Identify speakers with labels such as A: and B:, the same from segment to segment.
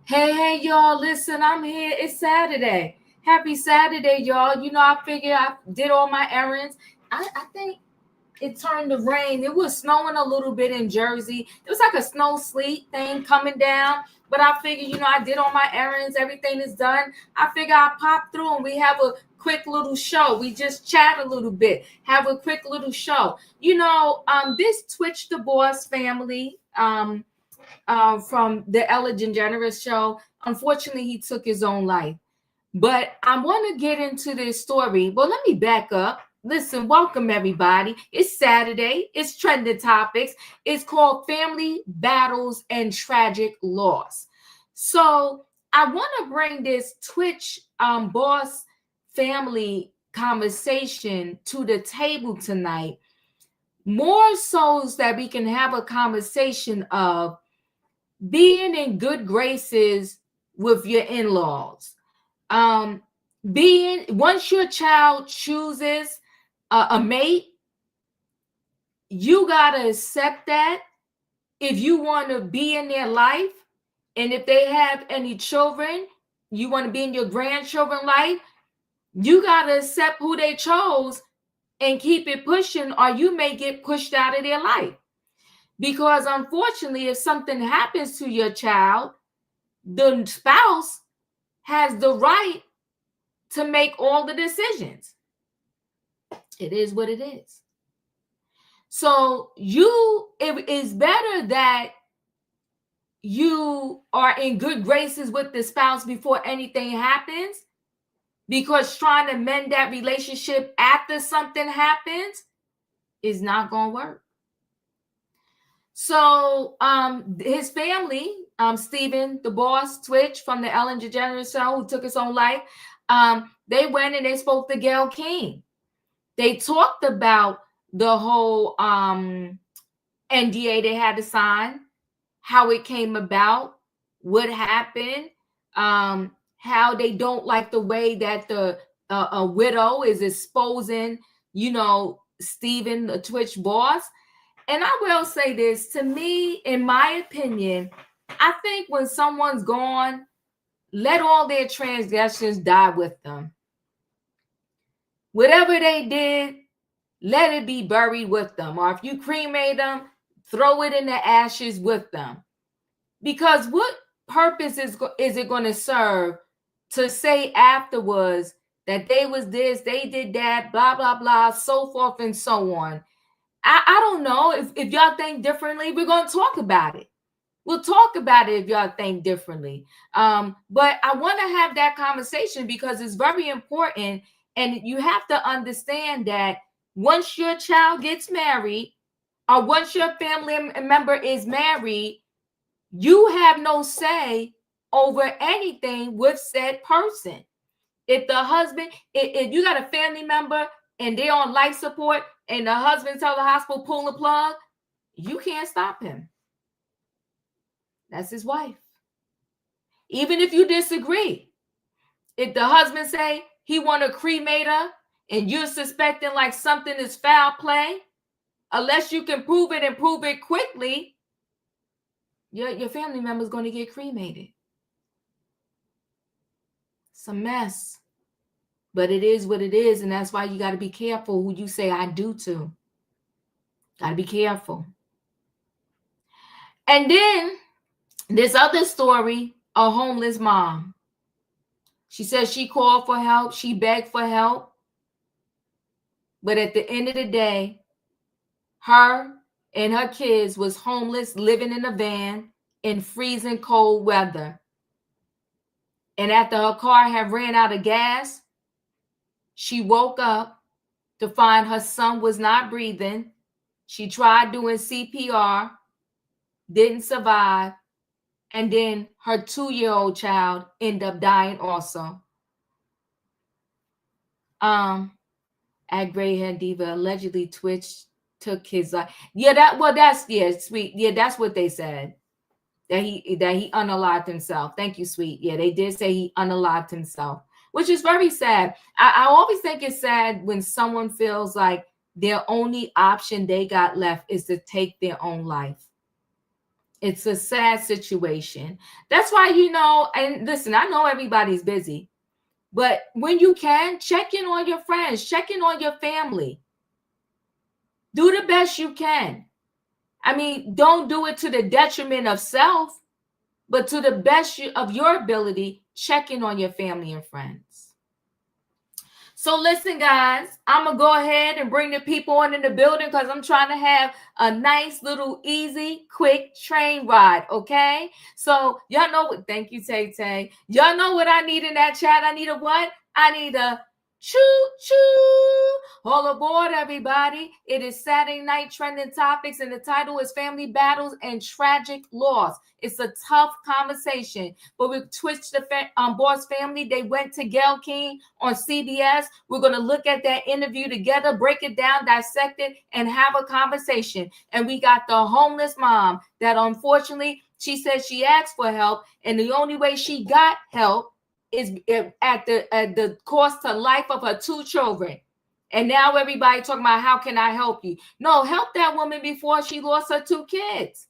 A: Hey, y'all, listen, I'm here. It's Saturday. Happy Saturday, y'all. You know, I figured I did all my errands. I think it turned to rain. It was snowing a little bit in Jersey. It was like a snow sleet thing coming down. But I figured, you know, I did all my errands. Everything is done. I figure I'll pop through and we have a quick little show. We just chat a little bit, have a quick little show. You know, this Twitch the Boss family, from the Ellen DeGeneres show. Unfortunately, he took his own life. But I want to get into this story. Well, let me back up. Listen, welcome everybody. It's Saturday. It's trending topics. It's called Family Battles and Tragic Loss. So I want to bring this Twitch boss family conversation to the table tonight, more so that we can have a conversation of being in good graces with your in-laws. Being, once your child chooses a mate, you gotta accept that if you want to be in their life, and if they have any children, you want to be in your grandchildren's life, you gotta accept who they chose and keep it pushing, or you may get pushed out of their life. Because unfortunately, if something happens to your child, the spouse has the right to make all the decisions. It is what it is. So it is better that you are in good graces with the spouse before anything happens, because trying to mend that relationship after something happens is not going to work. So his family, Stephen, the boss, Twitch from the Ellen DeGeneres show, who took his own life, they went and they spoke to Gayle King. They talked about the whole NDA they had to sign, how it came about, what happened, how they don't like the way that the a widow is exposing, you know, Stephen, the Twitch boss. And I will say this, to me, in my opinion, I think when someone's gone, let all their transgressions die with them. Whatever they did, let it be buried with them. Or if you cremate them, throw it in the ashes with them. Because what purpose is it going to serve to say afterwards that they was this, they did that, blah, blah, blah, so forth and so on. I don't know. If y'all think differently, we're going to talk about it. We'll talk about it if y'all think differently. But I want to have that conversation because it's very important. And you have to understand that once your child gets married, or once your family member is married, you have no say over anything with said person. If the husband, if you got a family member and they're on life support, and the husband tell the hospital pull the plug, you can't stop him. That's his wife. Even if you disagree, if the husband say he want to cremate her and you're suspecting like something is foul play, unless you can prove it and prove it quickly, your family member is going to get cremated. It's a mess. But it is what it is, and that's why you got to be careful who you say I do to. Got to be careful. And then this other story, a homeless mom. She says she called for help. She begged for help. But at the end of the day, her and her kids was homeless, living in a van in freezing cold weather. And after her car had ran out of gas, she woke up to find her son was not breathing. She tried doing CPR, didn't survive. And then her 2-year-old child ended up dying also. At Greyhead Diva, allegedly Twitch took his life. Sweet. Yeah, that's what they said. That he unalived himself. Thank you, sweet. Yeah, they did say he unalived himself, which is very sad. I always think it's sad when someone feels like their only option they got left is to take their own life. It's a sad situation. That's why, and listen, I know everybody's busy, but when you can, check in on your friends, check in on your family. Do the best you can. I mean, don't do it to the detriment of self, but to the best of your ability, check in on your family and friends. So listen, guys, I'm going to go ahead and bring the people on in the building because I'm trying to have a nice little easy, quick train ride, okay? So y'all know what, thank you, Tay. Y'all know what I need in that chat. I need a what? I need a choo-choo. All aboard, everybody. It is Saturday Night Trending Topics, and the title is Family Battles and Tragic Loss. It's a tough conversation, but with Twitch the Boss Family, they went to Gayle King on CBS. We're going to look at that interview together, break it down, dissect it, and have a conversation. And we got the homeless mom that unfortunately, she said she asked for help, and the only way she got help is at the cost to life of her 2 children. And now everybody talking about how can I help you? No, help that woman before she lost her 2 kids.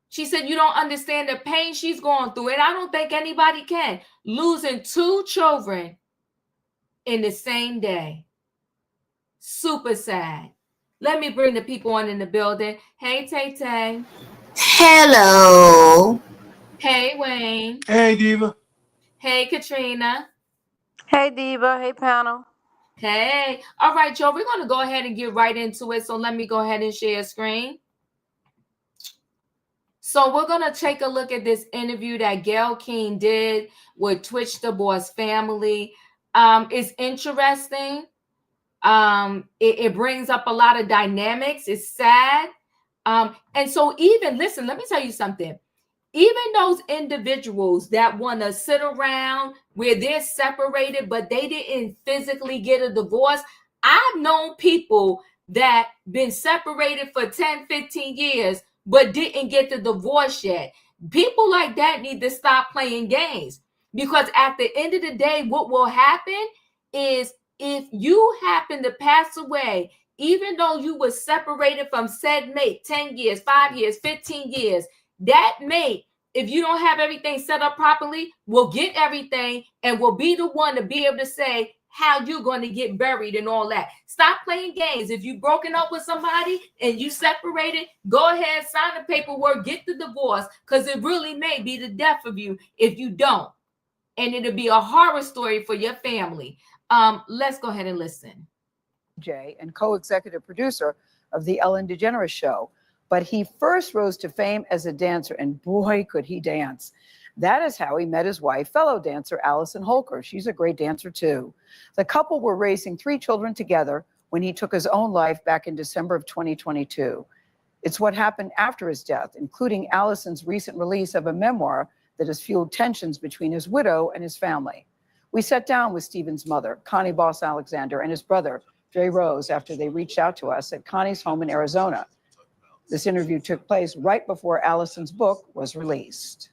A: She said you don't understand the pain she's going through. And I don't think anybody can. Losing 2 children in the same day. Super sad. Let me bring the people on in the building. Hey, Tay.
B: Hello.
A: Hey, Wayne.
C: Hey, Diva.
A: Hey, Katrina.
D: Hey, Diva. Hey, panel.
A: Hey. All right, Joe, we're going to go ahead and get right into it. So let me go ahead and share screen. So we're going to take a look at this interview that Gayle King did with Twitch the Boss Family. It's interesting. It brings up a lot of dynamics. It's sad. And so listen, let me tell you something. Even those individuals that want to sit around where they're separated, but they didn't physically get a divorce. I've known people that been separated for 10, 15 years, but didn't get the divorce yet. People like that need to stop playing games, because at the end of the day, what will happen is if you happen to pass away, even though you were separated from said mate 10 years, 5 years, 15 years, that mate, if you don't have everything set up properly, will get everything and will be the one to be able to say how you're going to get buried and all that. Stop playing games. If you've broken up with somebody and you separated, go ahead, sign the paperwork, get the divorce, because it really may be the death of you if you don't. And it'll be a horror story for your family. Let's go ahead and listen.
E: Jay and co-executive producer of the Ellen DeGeneres Show. But he first rose to fame as a dancer, and boy, could he dance. That is how he met his wife, fellow dancer Allison Holker. She's a great dancer too. The couple were raising 3 children together when he took his own life back in December of 2022. It's what happened after his death, including Allison's recent release of a memoir that has fueled tensions between his widow and his family. We sat down with Stephen's mother, Connie Boss Alexander, and his brother, Jay Rose, after they reached out to us at Connie's home in Arizona. This interview took place right before Allison's book was released.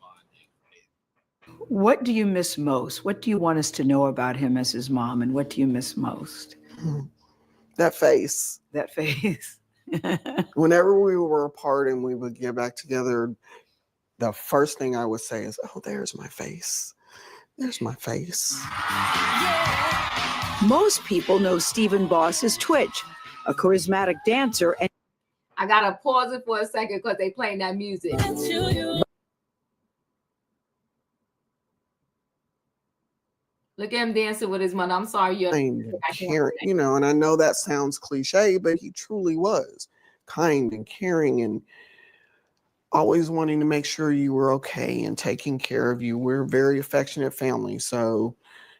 E: What do you miss most? What do you want us to know about him as his mom? And what do you miss most?
F: That face.
E: That face.
F: Whenever we were apart and we would get back together, the first thing I would say is, oh, there's my face. There's my face.
E: Most people know Stephen Boss as Twitch, a charismatic dancer. And
A: I gotta pause it for a second because they playing that music. Look at him dancing with his mother. I'm sorry, you're
F: kind and caring, you know, and I know that sounds cliche, but he truly was kind and caring and always wanting to make sure you were okay and taking care of you. We're a very affectionate family, so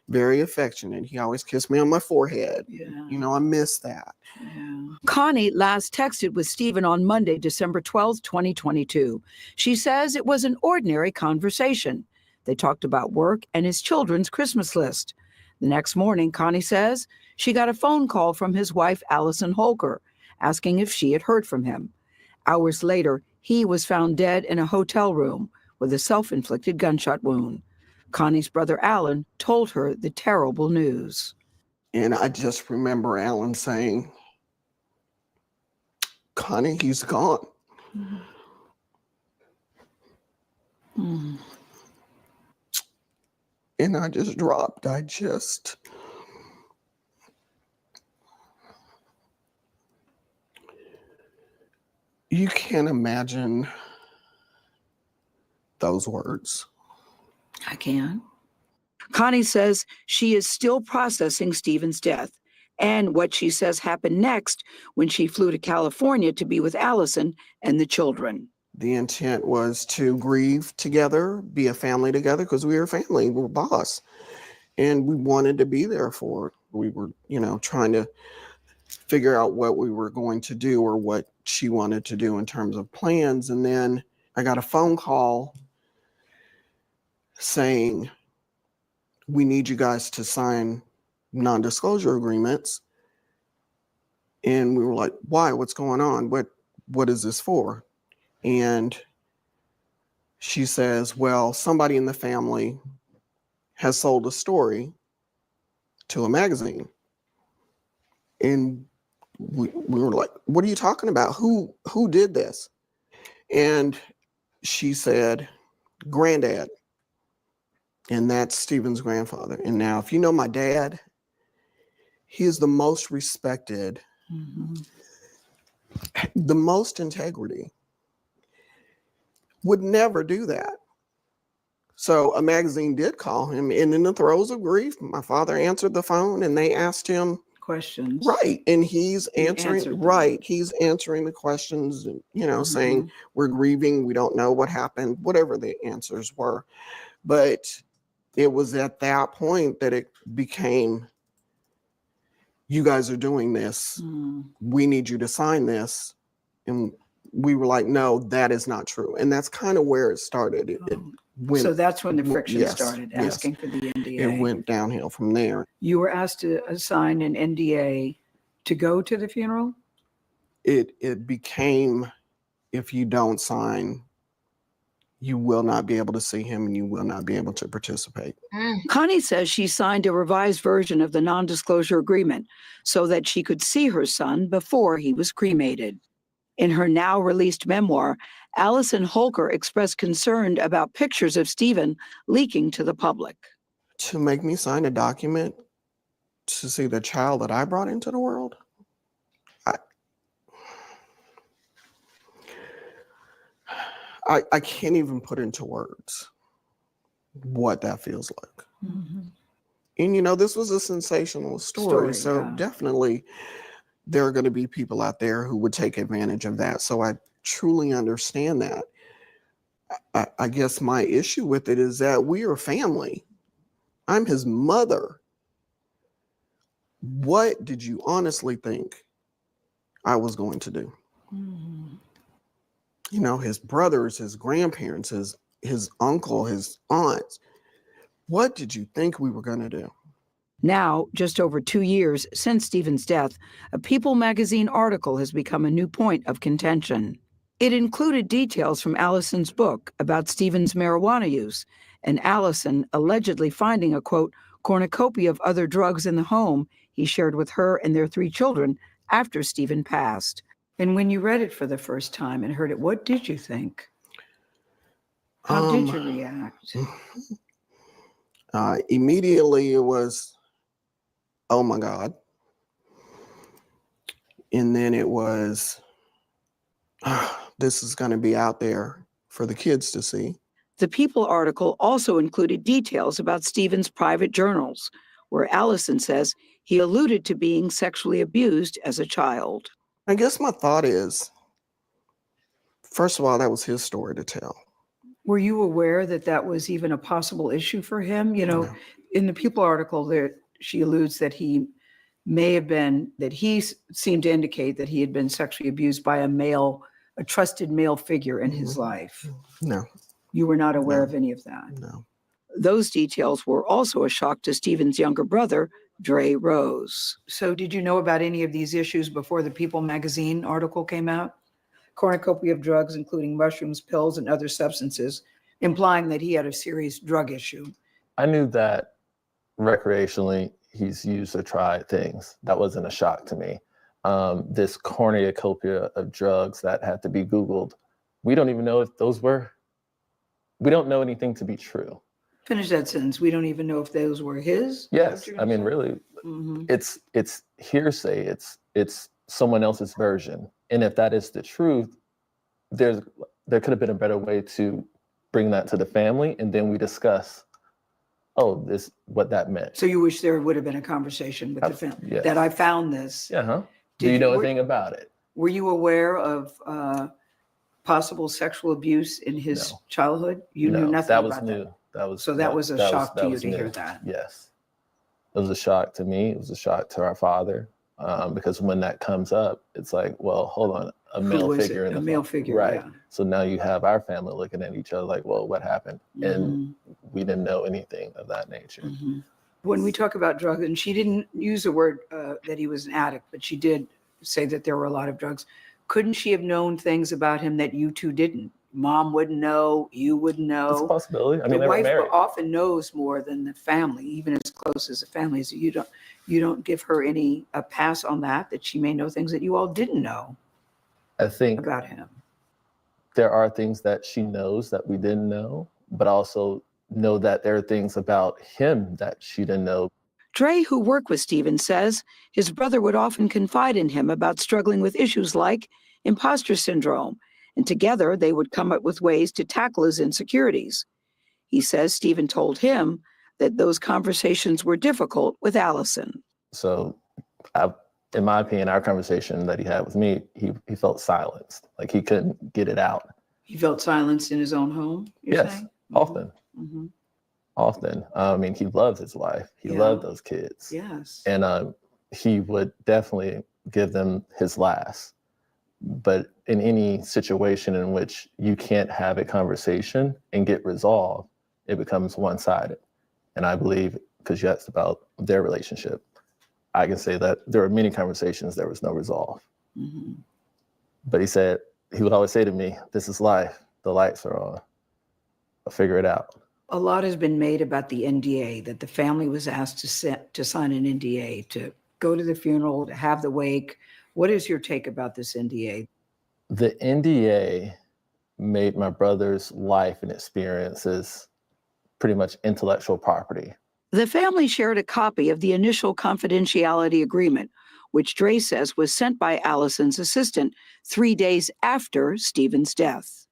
F: very affectionate. He always kissed me on my forehead.
E: Yeah.
F: You know, I miss that.
E: Yeah. Connie last texted with Stephen on Monday, December 12th, 2022. She says it was an ordinary conversation. They talked about work and his children's Christmas list. The next morning, Connie says she got a phone call from his wife, Allison Holker, asking if she had heard from him. Hours later, he was found dead in a hotel room with a self-inflicted gunshot wound. Connie's brother, Alan, told her the terrible news.
F: And I just remember Alan saying, Connie, he's gone.
E: Mm.
F: And I just dropped. You can't imagine those words.
E: I can. Connie says she is still processing Stephen's death and what she says happened next when she flew to California to be with Allison and the children.
F: The intent was to grieve together, be a family together, because we were family, we were boss. And we wanted to be there for it. We were, you know, trying to figure out what we were going to do or what she wanted to do in terms of plans. And then I got a phone call saying, we need you guys to sign non-disclosure agreements. And we were like, why? What's going on? What is this for? And she says, well, somebody in the family has sold a story to a magazine. And we were like, what are you talking about? Who did this? And she said, Granddad. And that's Stephen's grandfather. And now, if you know my dad, he is the most respected, the most integrity, would never do that. So a magazine did call him, and in the throes of grief, my father answered the phone and they asked him
E: Questions.
F: Right. And he's answering,
E: answered them.
F: right. He's answering the questions, and, you know, saying we're grieving. We don't know what happened, whatever the answers were. But it was at that point that it became, you guys are doing this. We need you to sign this. And we were like, no, that is not true. And that's kind of where it started. It went,
E: So that's when the friction
F: yes,
E: started,
F: yes.
E: asking for the NDA.
F: It went downhill from there.
E: You were asked to sign an NDA to go to the funeral?
F: It became, if you don't sign, you will not be able to see him and you will not be able to participate.
E: Connie says she signed a revised version of the non-disclosure agreement so that she could see her son before he was cremated. In her now released memoir, Allison Holker expressed concern about pictures of Stephen leaking to the public.
F: To make me sign a document to see the child that I brought into the world, I can't even put into words what that feels like. And, you know, this was a sensational story. So definitely there are going to be people out there who would take advantage of that. So I truly understand that. I guess my issue with it is that we are family. I'm his mother. What did you honestly think I was going to do? You know, his brothers, his grandparents, his uncle, his aunts. What did you think we were going to do?
E: Now, just over 2 years since Stephen's death, a People magazine article has become a new point of contention. It included details from Allison's book about Stephen's marijuana use, and Allison allegedly finding a, quote, cornucopia of other drugs in the home he shared with her and their 3 children after Stephen passed. And when you read it for the first time and heard it, what did you think? How did you react?
F: Immediately it was, oh my God. And then it was, this is going to be out there for the kids to see.
E: The People article also included details about Stephen's private journals, where Allison says he alluded to being sexually abused as a child.
F: I guess my thought is, first of all, that was his story to tell.
E: Were you aware that that was even a possible issue for him? You know,
F: No.
E: in the People article, there she alludes that he may have been, that he seemed to indicate that he had been sexually abused by a trusted male figure in his life.
F: No,
E: You were not aware
F: No.
E: of any of that.
F: no.
E: Those details were also a shock to Stephen's younger brother, Dre Rose. So did you know about any of these issues before the People magazine article came out? Cornucopia of drugs, including mushrooms, pills, and other substances, implying that he had a serious drug issue.
B: I knew that recreationally he's used or tried things. That wasn't a shock to me. This cornucopia of drugs that had to be Googled, we don't even know if we don't know anything to be true.
E: Finish that sentence. We don't even know if those were his?
B: Yes, I mean, really,
E: Mm-hmm.
B: it's hearsay. It's someone else's version. And if that is the truth, there could have been a better way to bring that to the family, and then we discuss, what that meant.
E: So you wish there would have been a conversation with the family,
B: Yes.
E: that I found this.
B: Yeah, huh?
E: Did
B: Do you know
E: were-
B: anything about it?
E: Were you aware of possible sexual abuse in his
B: No.
E: childhood? You knew
B: No,
E: nothing
B: that was
E: about
B: new.
E: that.
B: That
E: That was a shock to you
B: was
E: to hear
B: new.
E: that.
B: Yes. It was a shock to me. It was a shock to our father. Because when that comes up, it's like, well, hold on, a
E: Who
B: male
E: was
B: figure
E: it?
B: in
E: A
B: the
E: male
B: family.
E: figure,
B: Right.
E: yeah.
B: So now you have our family looking at each other like, well, what happened? And
E: Mhm.
B: we didn't know anything of that nature.
E: Mhm. When we talk about drugs, and she didn't use the word that he was an addict, but she did say that there were a lot of drugs. Couldn't she have known things about him that you two didn't? Mom wouldn't know, you wouldn't
B: It's a
E: know.
B: possibility. I mean,
E: The
B: they were
E: wife
B: married.
E: often knows more than the family, even as close as the family is. You don't give her a pass on that she may know things that you all didn't know
B: I think
E: about him.
B: there are things that she knows that we didn't know, but also know that there are things about him that she didn't know.
E: Dre, who worked with Stephen, says his brother would often confide in him about struggling with issues like imposter syndrome, and together they would come up with ways to tackle his insecurities. He says Stephen told him that those conversations were difficult with Allison.
B: So in my opinion, our conversation that he had with me, he felt silenced, like he couldn't get it out.
E: He felt silenced in his own home, you're
B: Yes,
E: saying?
B: often.
E: Mhm.
B: Often. I mean, he loved his wife. He
E: Yeah.
B: loved those kids.
E: Yes.
B: And he would definitely give them his last. But in any situation in which you can't have a conversation and get resolved, it becomes one-sided. And I believe, because you asked about their relationship, I can say that there were many conversations, there was no resolve.
E: Mhm.
B: But he would always say to me, this is life. The lights are on. I'll figure it out.
E: A lot has been made about the NDA, that the family was asked to sign an NDA, to go to the funeral, to have the wake. What is your take about this NDA?
B: The NDA made my brother's life and experiences pretty much intellectual property.
E: The family shared a copy of the initial confidentiality agreement, which Dre says was sent by Allison's assistant 3 days after Stephen's death.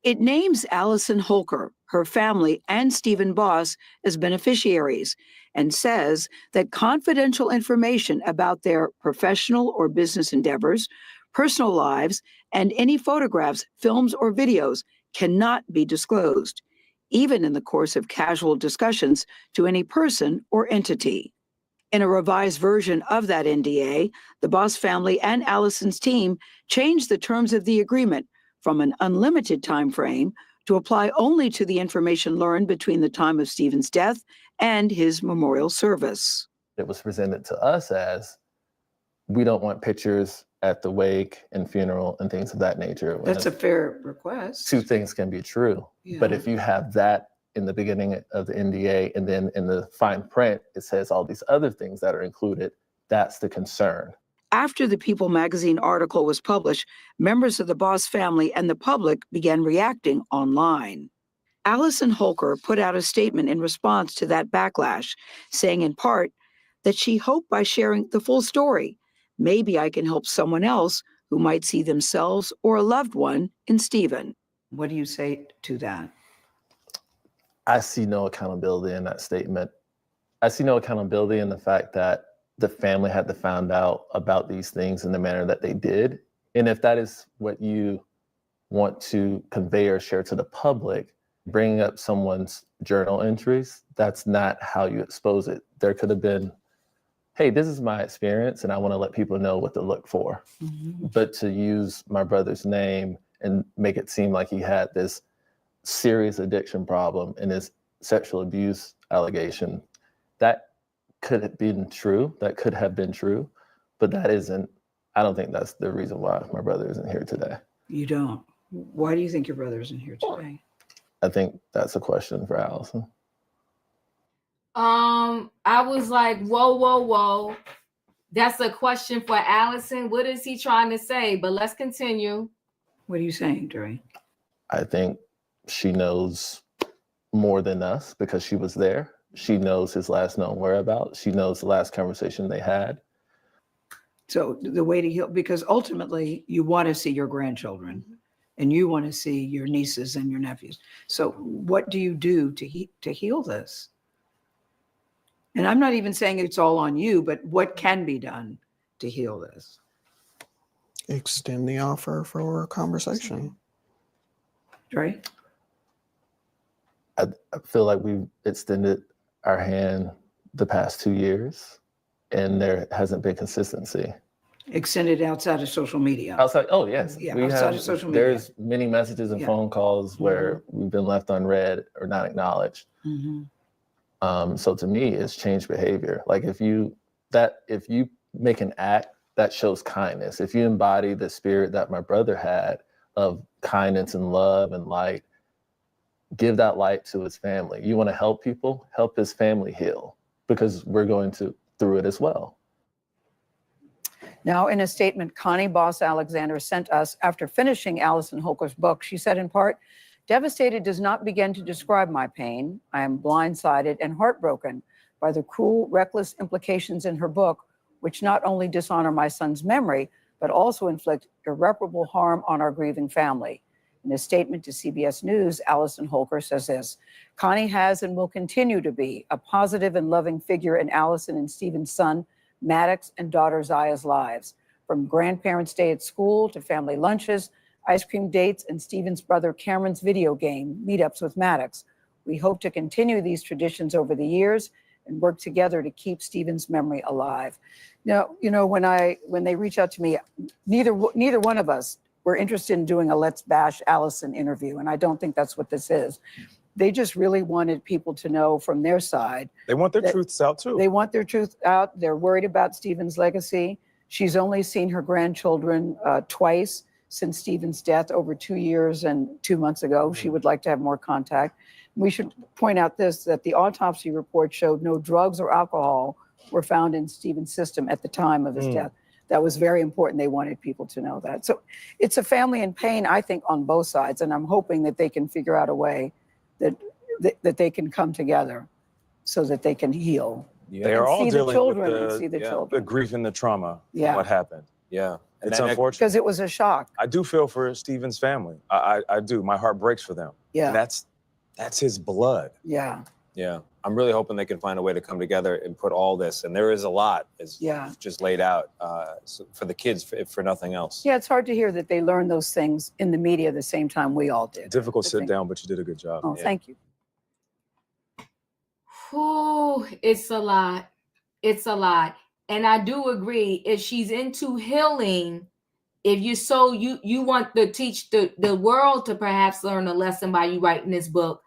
E: It names Allison Holker, her family, and Stephen Boss as beneficiaries, and says that confidential information about their professional or business endeavors, personal lives, and any photographs, films, or videos cannot be disclosed, even in the course of casual discussions, to any person or entity. In a revised version of that NDA, the Boss family and Allison's team changed the terms of the agreement from an unlimited time frame to apply only to the information learned between the time of Stephen's death and his memorial service.
B: It was presented to us as, we don't want pictures at the wake and funeral and things of that nature.
E: That's a fair request.
B: Two things can be true. But
E: Yeah.
B: if you have that in the beginning of the NDA and then in the fine print, it says all these other things that are included, that's the concern.
E: After the People magazine article was published, members of the Boss family and the public began reacting online. Allison Holker put out a statement in response to that backlash, saying in part that she hoped by sharing the full story, maybe I can help someone else who might see themselves or a loved one in Stephen. What do you say to that?
B: I see no accountability in that statement. I see no accountability in the fact that the family had to find out about these things in the manner that they did. And if that is what you want to convey or share to the public, bringing up someone's journal entries, that's not how you expose it. There could have been, hey, this is my experience and I want to let people know what to look for. Mm-hmm. But to use my brother's name and make it seem like he had this serious addiction problem and his sexual abuse allegation, that could have been true. That could have been true, but that isn't, I don't think that's the reason why my brother isn't here today.
E: You don't? Why do you think your brother isn't here today?
B: I think that's a question for Allison.
A: I was like, whoa. That's a question for Allison. What is he trying to say? But let's continue.
E: What are you saying, Dre?
B: I think she knows more than us because she was there. She knows his last known whereabouts. She knows the last conversation they had.
E: So the way to heal, because ultimately you want to see your grandchildren and you want to see your nieces and your nephews. So what do you do to heal this? And I'm not even saying it's all on you, but what can be done to heal this?
F: Extend the offer for a conversation.
E: Right?
B: I feel like we've extended our hand the past 2 years and there hasn't been consistency.
E: Extended outside of social media.
B: Outside, oh yes.
E: Yeah, outside of social media.
B: There's many messages and phone calls where we've been left unread or not acknowledged. Mm-hmm. So to me, it's change behavior. Like if you make an act that shows kindness, if you embody the spirit that my brother had of kindness and love and light, give that light to his family. You want to help people, help his family heal, because we're going through it as well.
E: Now, in a statement Connie Boss Alexander sent us after finishing Allison Holker's book, she said in part, "Devastated does not begin to describe my pain. I am blindsided and heartbroken by the cruel, reckless implications in her book, which not only dishonor my son's memory, but also inflict irreparable harm on our grieving family." In a statement to CBS News, Allison Holker says this: "Connie has and will continue to be a positive and loving figure in Allison and Stephen's son, Maddox, and daughter Zaya's lives. From grandparents' day at school to family lunches, ice cream dates, and Stephen's brother Cameron's video game meetups with Maddox. We hope to continue these traditions over the years and work together to keep Stephen's memory alive." Now, when they reach out to me, neither one of us were interested in doing a Let's Bash Allison interview, and I don't think that's what this is. They just really wanted people to know from their side.
C: They want their truths out too.
E: They want their truth out. They're worried about Stephen's legacy. She's only seen her grandchildren twice since Stephen's death, over 2 years and 2 months ago. She would like to have more contact. We should point out that the autopsy report showed no drugs or alcohol were found in Stephen's system at the time of his death. That was very important. They wanted people to know that. So it's a family in pain, I think, on both sides. And I'm hoping that they can figure out a way that they can come together so that they can heal.
C: Yeah. They are all dealing with
E: the
C: grief and the trauma of what happened.
G: Yeah.
C: It's unfortunate.
E: Because it was a shock.
C: I do feel for Stephen's family. I do. My heart breaks for them.
E: Yeah.
C: That's his blood.
E: Yeah.
G: Yeah. I'm really hoping they can find a way to come together and put all this, and there is a lot, as just laid out, for the kids, for nothing else.
E: Yeah, it's hard to hear that they learned those things in the media the same time we all did.
C: Difficult sit down, but you did a good job.
E: Oh, thank you.
A: Ooh, it's a lot. It's a lot. And I do agree, if she's into healing, if you want to teach the world to perhaps learn a lesson by you writing this book,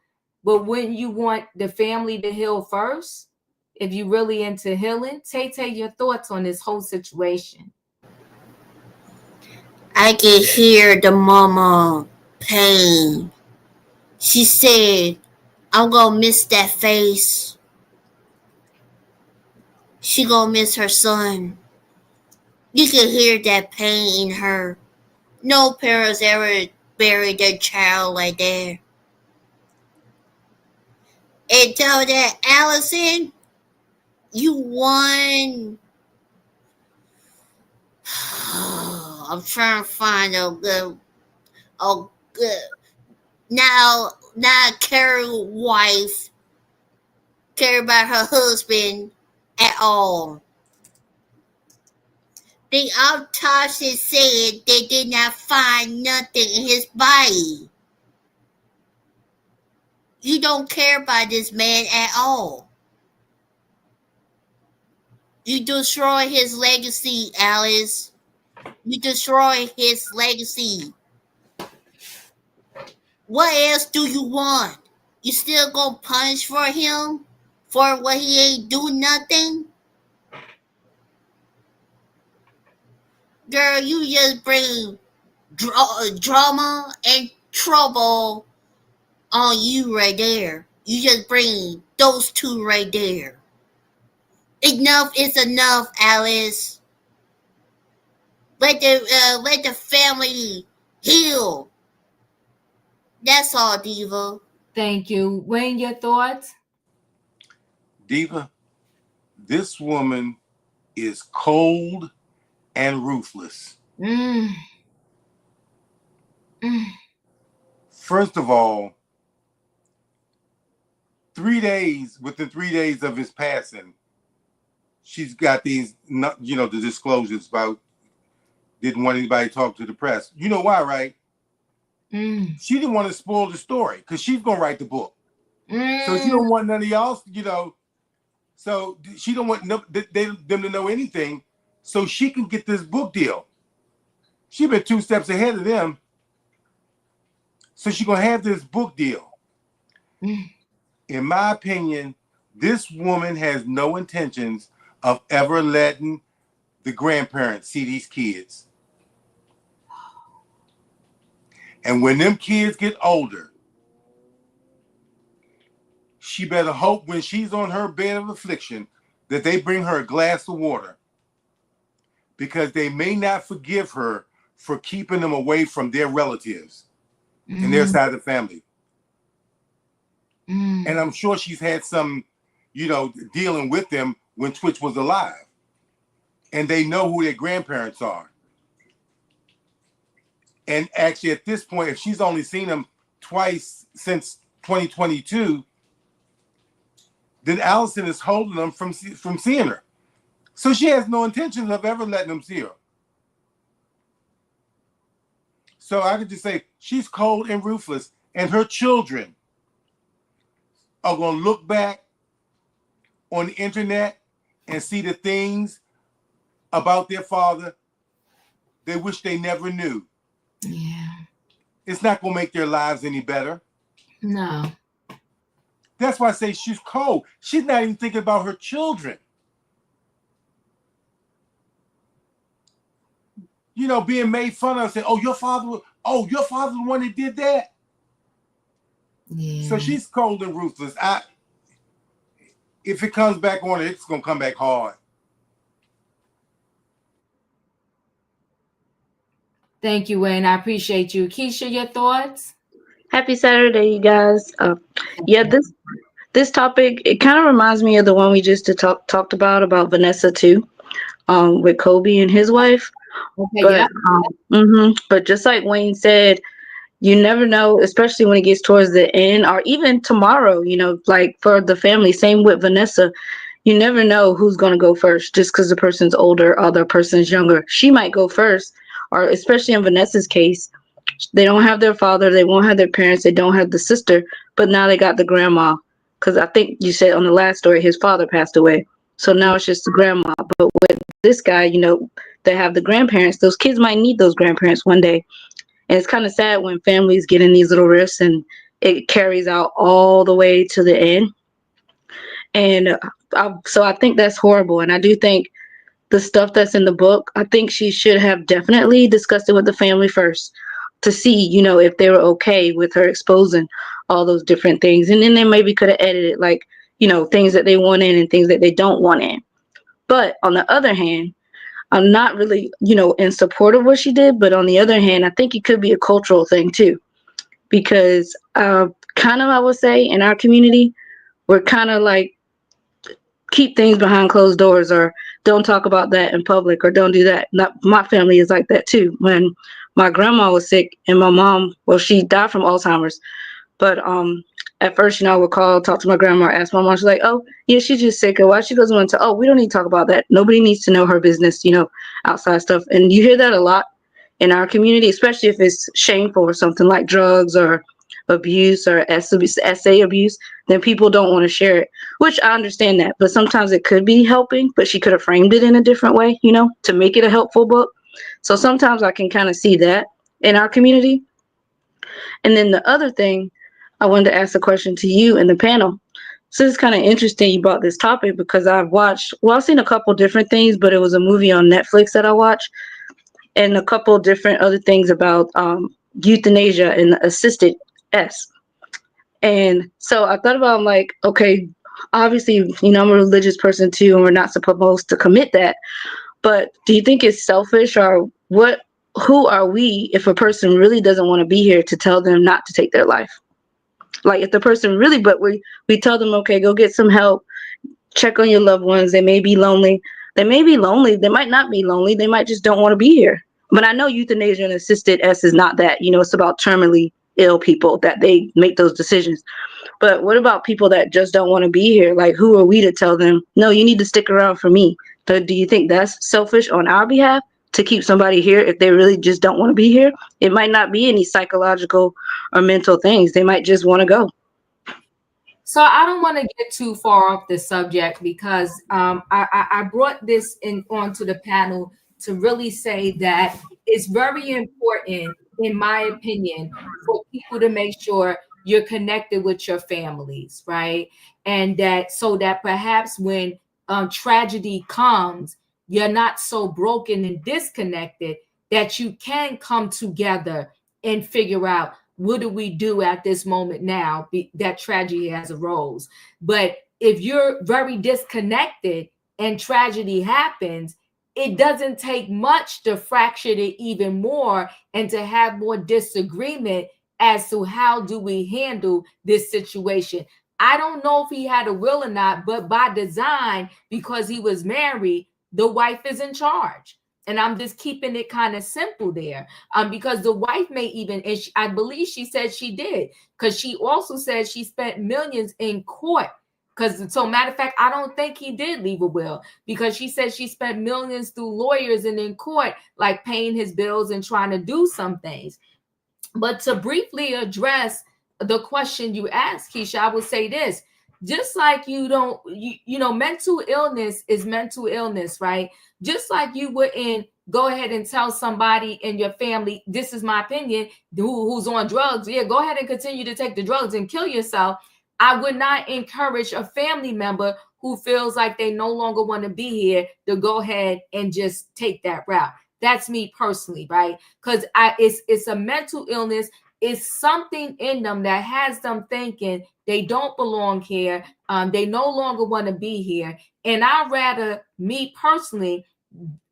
A: but when you want the family to heal first, if you're really into healing, Tay, your thoughts on this whole situation.
H: I can hear the mama pain. She said, "I'm gonna miss that face." She gonna miss her son. You can hear that pain in her. No parents ever buried their child like that. And tell that, Allison, you won. I'm trying to find a good, now Carrie's wife care about her husband at all. The autopsy said they did not find nothing in his body. You don't care about this man at all. You destroy his legacy, Alice. You destroy his legacy. What else do you want? You still gonna punish for him for what he ain't do nothing? Girl, you just bring drama and trouble on you right there. You just bring those two right there. Enough is enough, Alice. Let the family heal. That's all, Diva.
A: Thank you. Wayne, your thoughts?
I: Diva, this woman is cold and ruthless. First of all, within 3 days of his passing, she's got these, the disclosures about didn't want anybody to talk to the press. You know why, right? She didn't want to spoil the story because she's going to write the book. So she don't want none of y'all, so she don't want them to know anything so she can get this book deal. She been 2 steps ahead of them. So she's going to have this book deal. In my opinion, this woman has no intentions of ever letting the grandparents see these kids. And when them kids get older, she better hope when she's on her bed of affliction that they bring her a glass of water, because they may not forgive her for keeping them away from their relatives and their side of the family. And I'm sure she's had some, dealing with them when Twitch was alive. And they know who their grandparents are. And actually, at this point, if she's only seen them twice since 2022, then Allison is holding them from seeing her. So she has no intention of ever letting them see her. So I could just say she's cold and ruthless, and her children are going to look back on the internet and see the things about their father they wish they never knew.
A: Yeah.
I: It's not going to make their lives any better.
A: No.
I: That's why I say she's cold. She's not even thinking about her children. Being made fun of, saying, your father was the one that did that.
A: Yeah.
I: So she's cold and ruthless. If it comes back on her, it's going to come back hard.
A: Thank you, Wayne. I appreciate you. Keisha, your thoughts?
J: Happy Saturday, you guys. This topic, it kind of reminds me of the one we just talked about Vanessa too, with Kobe and his wife.
A: Okay,
J: but just like Wayne said, you never know, especially when it gets towards the end or even tomorrow, like for the family, same with Vanessa, you never know who's going to go first just because the person's older or the person's younger. She might go first, or especially in Vanessa's case, they don't have their father, they won't have their parents, they don't have the sister, but now they got the grandma. Because I think you said on the last story, his father passed away. So now it's just the grandma. But with this guy, they have the grandparents. Those kids might need those grandparents one day. And it's kind of sad when families get in these little rifts and it carries out all the way to the end. And so I think that's horrible. And I do think the stuff that's in the book, I think she should have definitely discussed it with the family first to see, if they were okay with her exposing all those different things. And then they maybe could have edited things that they want in and things that they don't want in. But on the other hand, I'm not really, in support of what she did. But on the other hand, I think it could be a cultural thing too, because I would say in our community, we're kind of like keep things behind closed doors, or don't talk about that in public, or don't do that. Not my family is like that too. When my grandma was sick and my mom, well, she died from Alzheimer's, but at first, you know, I would call, talk to my grandma, ask my mom. She's like, "Oh, yeah, she's just sick." Or why she doesn't want to? Oh, we don't need to talk about that. Nobody needs to know her business, you know, outside stuff. And you hear that a lot in our community, especially if it's shameful or something like drugs or abuse or SA abuse. Then people don't want to share it, which I understand that. But sometimes it could be helping, but she could have framed it in a different way, you know, to make it a helpful book. So sometimes I can kind of see that in our community. And then the other thing, I wanted to ask a question to you and the panel. So it's kind of interesting you brought this topic because I've seen a couple different things, but it was a movie on Netflix that I watched, and a couple different other things about euthanasia and assisted S. And so I thought about, I'm like, okay, obviously, you know, I'm a religious person too, and we're not supposed to commit that. But do you think it's selfish, or who are we if a person really doesn't want to be here to tell them not to take their life? Like if the person really, but we tell them, okay, go get some help, check on your loved ones. They may be lonely. They may be lonely. They might not be lonely. They might just don't want to be here. But I know euthanasia and assisted S is not that. You know, it's about terminally ill people that they make those decisions. But what about people that just don't want to be here? Like, who are we to tell them, no, you need to stick around for me? So do you think that's selfish on our behalf to keep somebody here if they really just don't want to be here? It might not be any psychological or mental things. They might just want to go.
A: So I don't want to get too far off the subject because I brought this onto the panel to really say that it's very important, in my opinion, for people to make sure you're connected with your families, right? And so that perhaps when tragedy comes, you're not so broken and disconnected that you can come together and figure out, what do we do at this moment now that tragedy has arose? But if you're very disconnected and tragedy happens, it doesn't take much to fracture it even more and to have more disagreement as to how do we handle this situation. I don't know if he had a will or not, but by design, because he was married, the wife is in charge. And I'm just keeping it kind of simple there, because the wife may even, and I believe she said she did, because she also said she spent millions in court. So matter of fact, I don't think he did leave a will, because she said she spent millions through lawyers and in court, like paying his bills and trying to do some things. But to briefly address the question you asked, Keisha, I would say this. Just like you know, mental illness is mental illness, right? Just like you wouldn't go ahead and tell somebody in your family, this is my opinion, who's on drugs, yeah, go ahead and continue to take the drugs and kill yourself. I would not encourage a family member who feels like they no longer want to be here to go ahead and just take that route. That's me personally, right? Because it's a mental illness. It's something in them that has them thinking they don't belong here. They no longer want to be here. And I'd rather, me personally,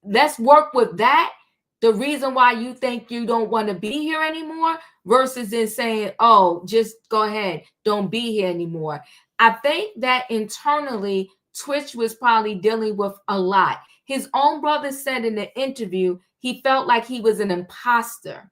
A: let's work with that. The reason why you think you don't want to be here anymore versus in saying, oh, just go ahead, don't be here anymore. I think that internally, tWitch was probably dealing with a lot. His own brother said in the interview, he felt like he was an imposter.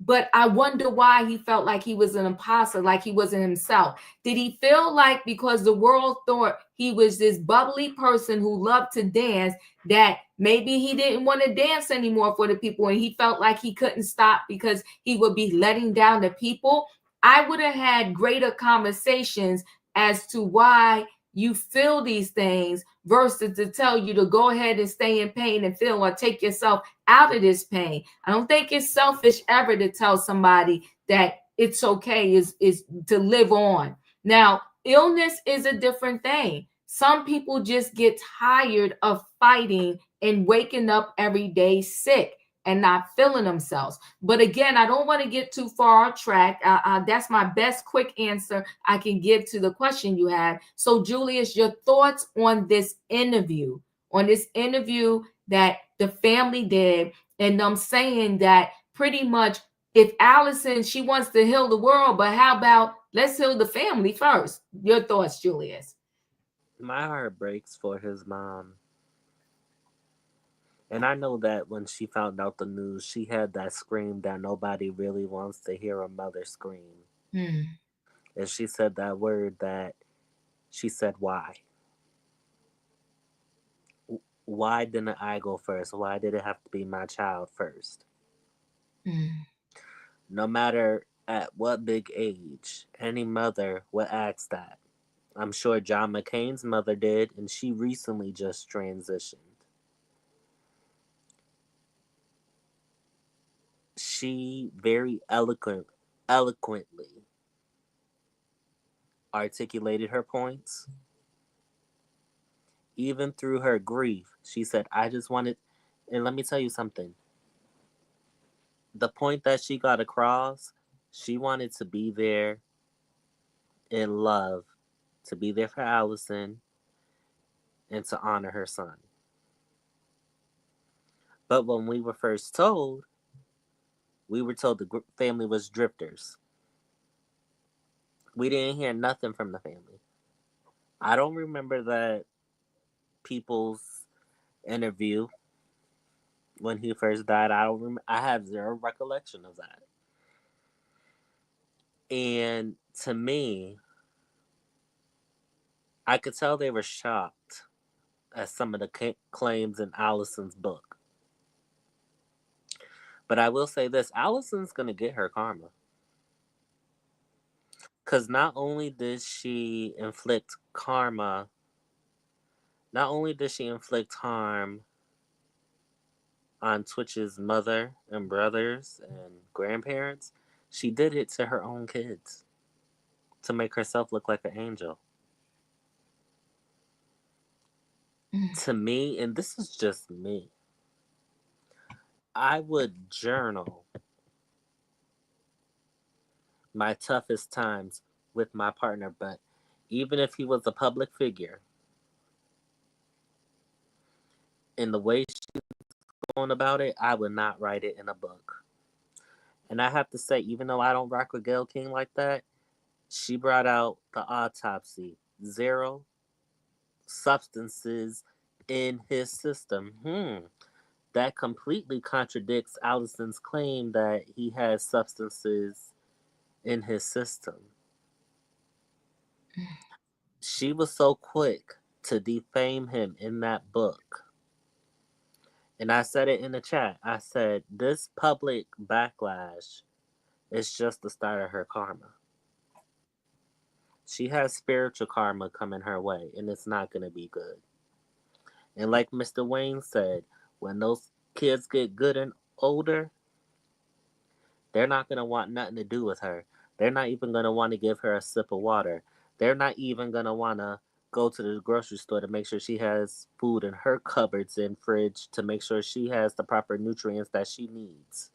A: But I wonder why he felt like he was an imposter, like he wasn't himself. Did he feel like because the world thought he was this bubbly person who loved to dance, that maybe he didn't want to dance anymore for the people and he felt like he couldn't stop because he would be letting down the people? I would have had greater conversations as to why you feel these things versus to tell you to go ahead and stay in pain and feel or take yourself out of this pain. I don't think it's selfish ever to tell somebody that it's okay is to live on. Now, illness is a different thing. Some people just get tired of fighting and waking up every day sick and not feeling themselves. But again, I don't want to get too far off track. That's my best quick answer I can give to the question you had. So Julius, your thoughts on this interview that the family did, and them saying that pretty much if Allison, she wants to heal the world, but how about let's heal the family first? Your thoughts, Julius?
K: My heart breaks for his mom. And I know that when she found out the news, she had that scream that nobody really wants to hear a mother scream.
A: Mm.
K: And she said that word that she said, why? Why didn't I go first? Why did it have to be my child first?
A: Mm.
K: No matter at what big age, any mother would ask that. I'm sure John McCain's mother did, and she recently just transitioned. She very eloquently articulated her points. Even through her grief, she said, I just wanted, and let me tell you something. The point that she got across, she wanted to be there in love, to be there for Allison, and to honor her son. But when we were first told, we were told the family was drifters. We didn't hear nothing from the family. I don't remember that people's interview when he first died. I have zero recollection of that. And to me, I could tell they were shocked at some of the claims in Allison's book. But I will say this, Allison's going to get her karma. Because not only did she inflict karma, not only did she inflict harm on tWitch's mother and brothers and grandparents, she did it to her own kids to make herself look like an angel. To me, and this is just me, I would journal my toughest times with my partner, but even if he was a public figure, in the way she's going about it, I would not write it in a book. And I have to say, even though I don't rock with Gayle King like that, she brought out the autopsy. 0 substances in his system. That completely contradicts Allison's claim that he has substances in his system. She was so quick to defame him in that book. And I said it in the chat. I said, this public backlash is just the start of her karma. She has spiritual karma coming her way, and it's not going to be good. And like Mr. Wayne said, when those kids get good and older, they're not going to want nothing to do with her. They're not even going to want to give her a sip of water. They're not even going to want to go to the grocery store to make sure she has food in her cupboards and fridge to make sure she has the proper nutrients that she needs.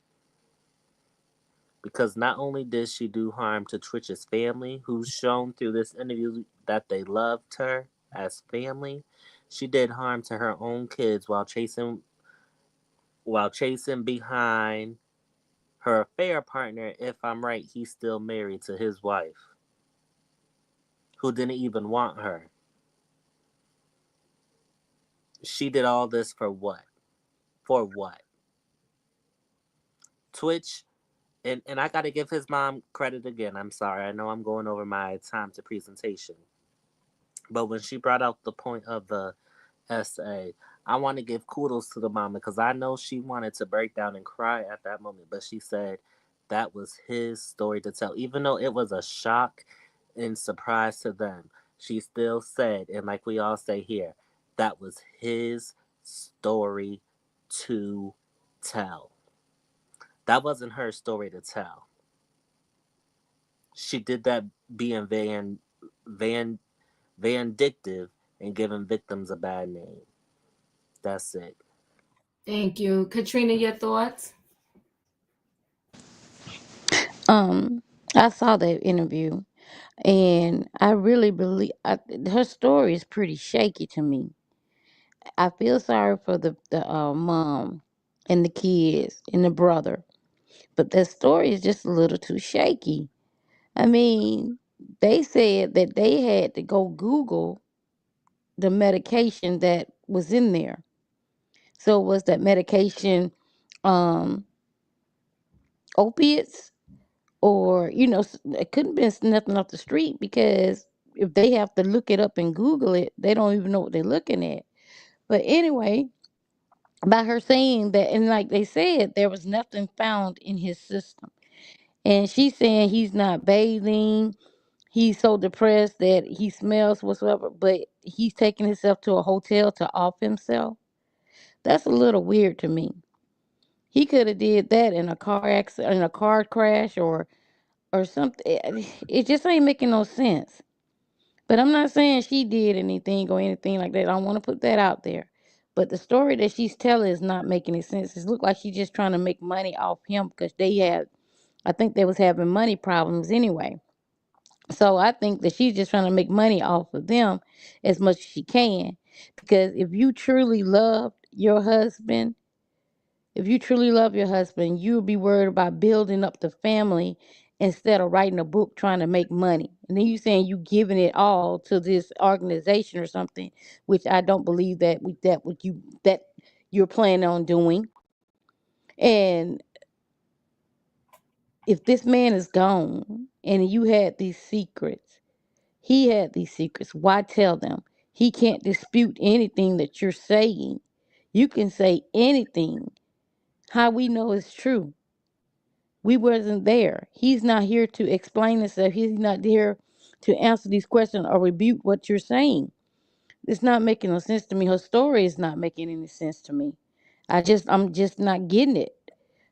K: Because not only did she do harm to tWitch's family, who's shown through this interview that they loved her as family, she did harm to her own kids while chasing behind her affair partner. If I'm right, he's still married to his wife, who didn't even want her. She did all this for what? For what? tWitch, and I got to give his mom credit again. I'm sorry. I know I'm going over my time to presentation. But when she brought out the point of the essay, I want to give kudos to the mama because I know she wanted to break down and cry at that moment. But she said that was his story to tell. Even though it was a shock and surprise to them, she still said, and like we all say here, that was his story to tell. That wasn't her story to tell. She did that being vindictive and giving victims a bad name. That's it.
A: Thank you. Katrina, your thoughts?
J: I saw that interview, and I really believe her story is pretty shaky to me. I feel sorry for the mom and the kids and the brother, but that story is just a little too shaky. I mean, they said that they had to go Google the medication that was in there.
L: So was that medication opiates? Or, it couldn't have been nothing off the street, because if they have to look it up and Google it, they don't even know what they're looking at. But anyway, by her saying that, and like they said, there was nothing found in his system. And she's saying he's not bathing. He's so depressed that he smells whatsoever, but he's taking himself to a hotel to off himself. That's a little weird to me. He could have did that in a car accident, in a car crash, or something. It just ain't making no sense. But I'm not saying she did anything or anything like that. I don't want to put that out there. But the story that she's telling is not making any sense. It looks like she's just trying to make money off him, because I think they was having money problems anyway. So I think that she's just trying to make money off of them as much as she can. Because if you truly loved your husband, you would be worried about building up the family instead of writing a book trying to make money. And then you saying you giving it all to this organization or something, which I don't believe that you're planning on doing. And if this man is gone and you had these secrets, he had these secrets, why tell them? He can't dispute anything that you're saying. You can say anything. How we know it's true? We wasn't there. He's not here to explain himself. He's not here to answer these questions or rebuke what you're saying. It's not making no sense to me. Her story is not making any sense to me. I'm just not getting it.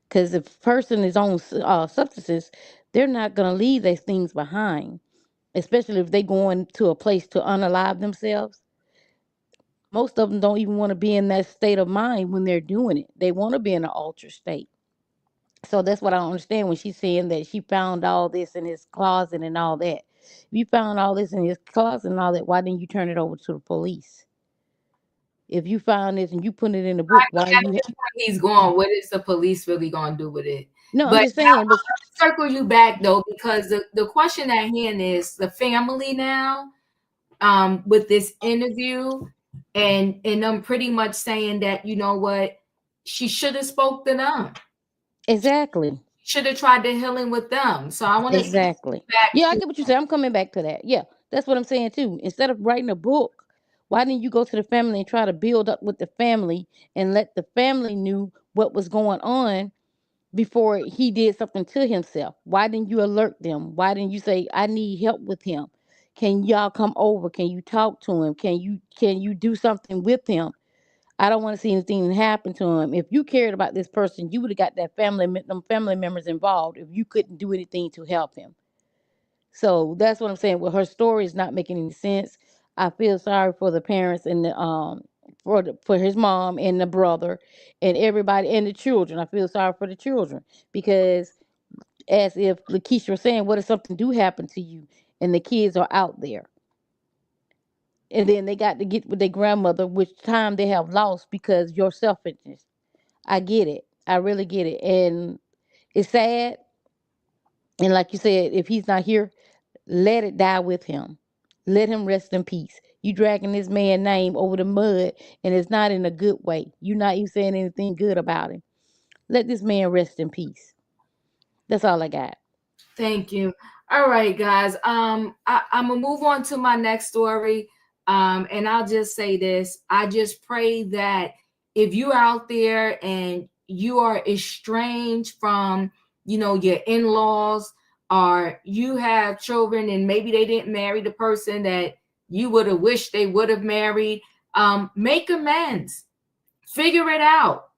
L: Because if a person is on substances, they're not going to leave these things behind, especially if they going to a place to unalive themselves. Most of them don't even want to be in that state of mind when they're doing it. They want to be in an altered state. So that's what I don't understand when she's saying that she found all this in his closet and all that. If you found all this in his closet and all that, why didn't you turn it over to the police? If you found this and you put it in the book, why you?
A: He's going. What is the police really going to do with it?
L: No, I'm
A: But
L: just saying. But
A: I'll circle you back though, because the question at hand is the family now. With this interview, and I'm pretty much saying that, you know what, she should have spoke to them.
L: Exactly.
A: Should have tried to heal him with them. So I want to
L: exactly. Yeah, I get what you say. I'm coming back to that. Yeah, that's what I'm saying too. Instead of writing a book, why didn't you go to the family and try to build up with the family and let the family knew what was going on before he did something to himself? Why didn't you alert them? Why didn't you say, I need help with him? Can y'all come over? Can you talk to him? Can you do something with him? I don't want to see anything happen to him. If you cared about this person, you would have got them family members involved if you couldn't do anything to help him. So that's what I'm saying. Well, her story is not making any sense. I feel sorry for the parents and for his mom and the brother and everybody and the children. I feel sorry for the children, because as if Lakeisha was saying, what if something do happen to you and the kids are out there? And then they got to get with their grandmother, which time they have lost because your selfishness. I get it. I really get it. And it's sad. And like you said, if he's not here, let it die with him. Let him rest in peace. You dragging this man's name over the mud, and it's not in a good way. You're not even saying anything good about him. Let this man rest in peace. That's all I got.
A: Thank you. All right, guys. I'm gonna move on to my next story. And I'll just say this. I just pray that if you're out there and you are estranged from, your in-laws, or you have children and maybe they didn't marry the person that you would have wished they would have married, make amends. Figure it out.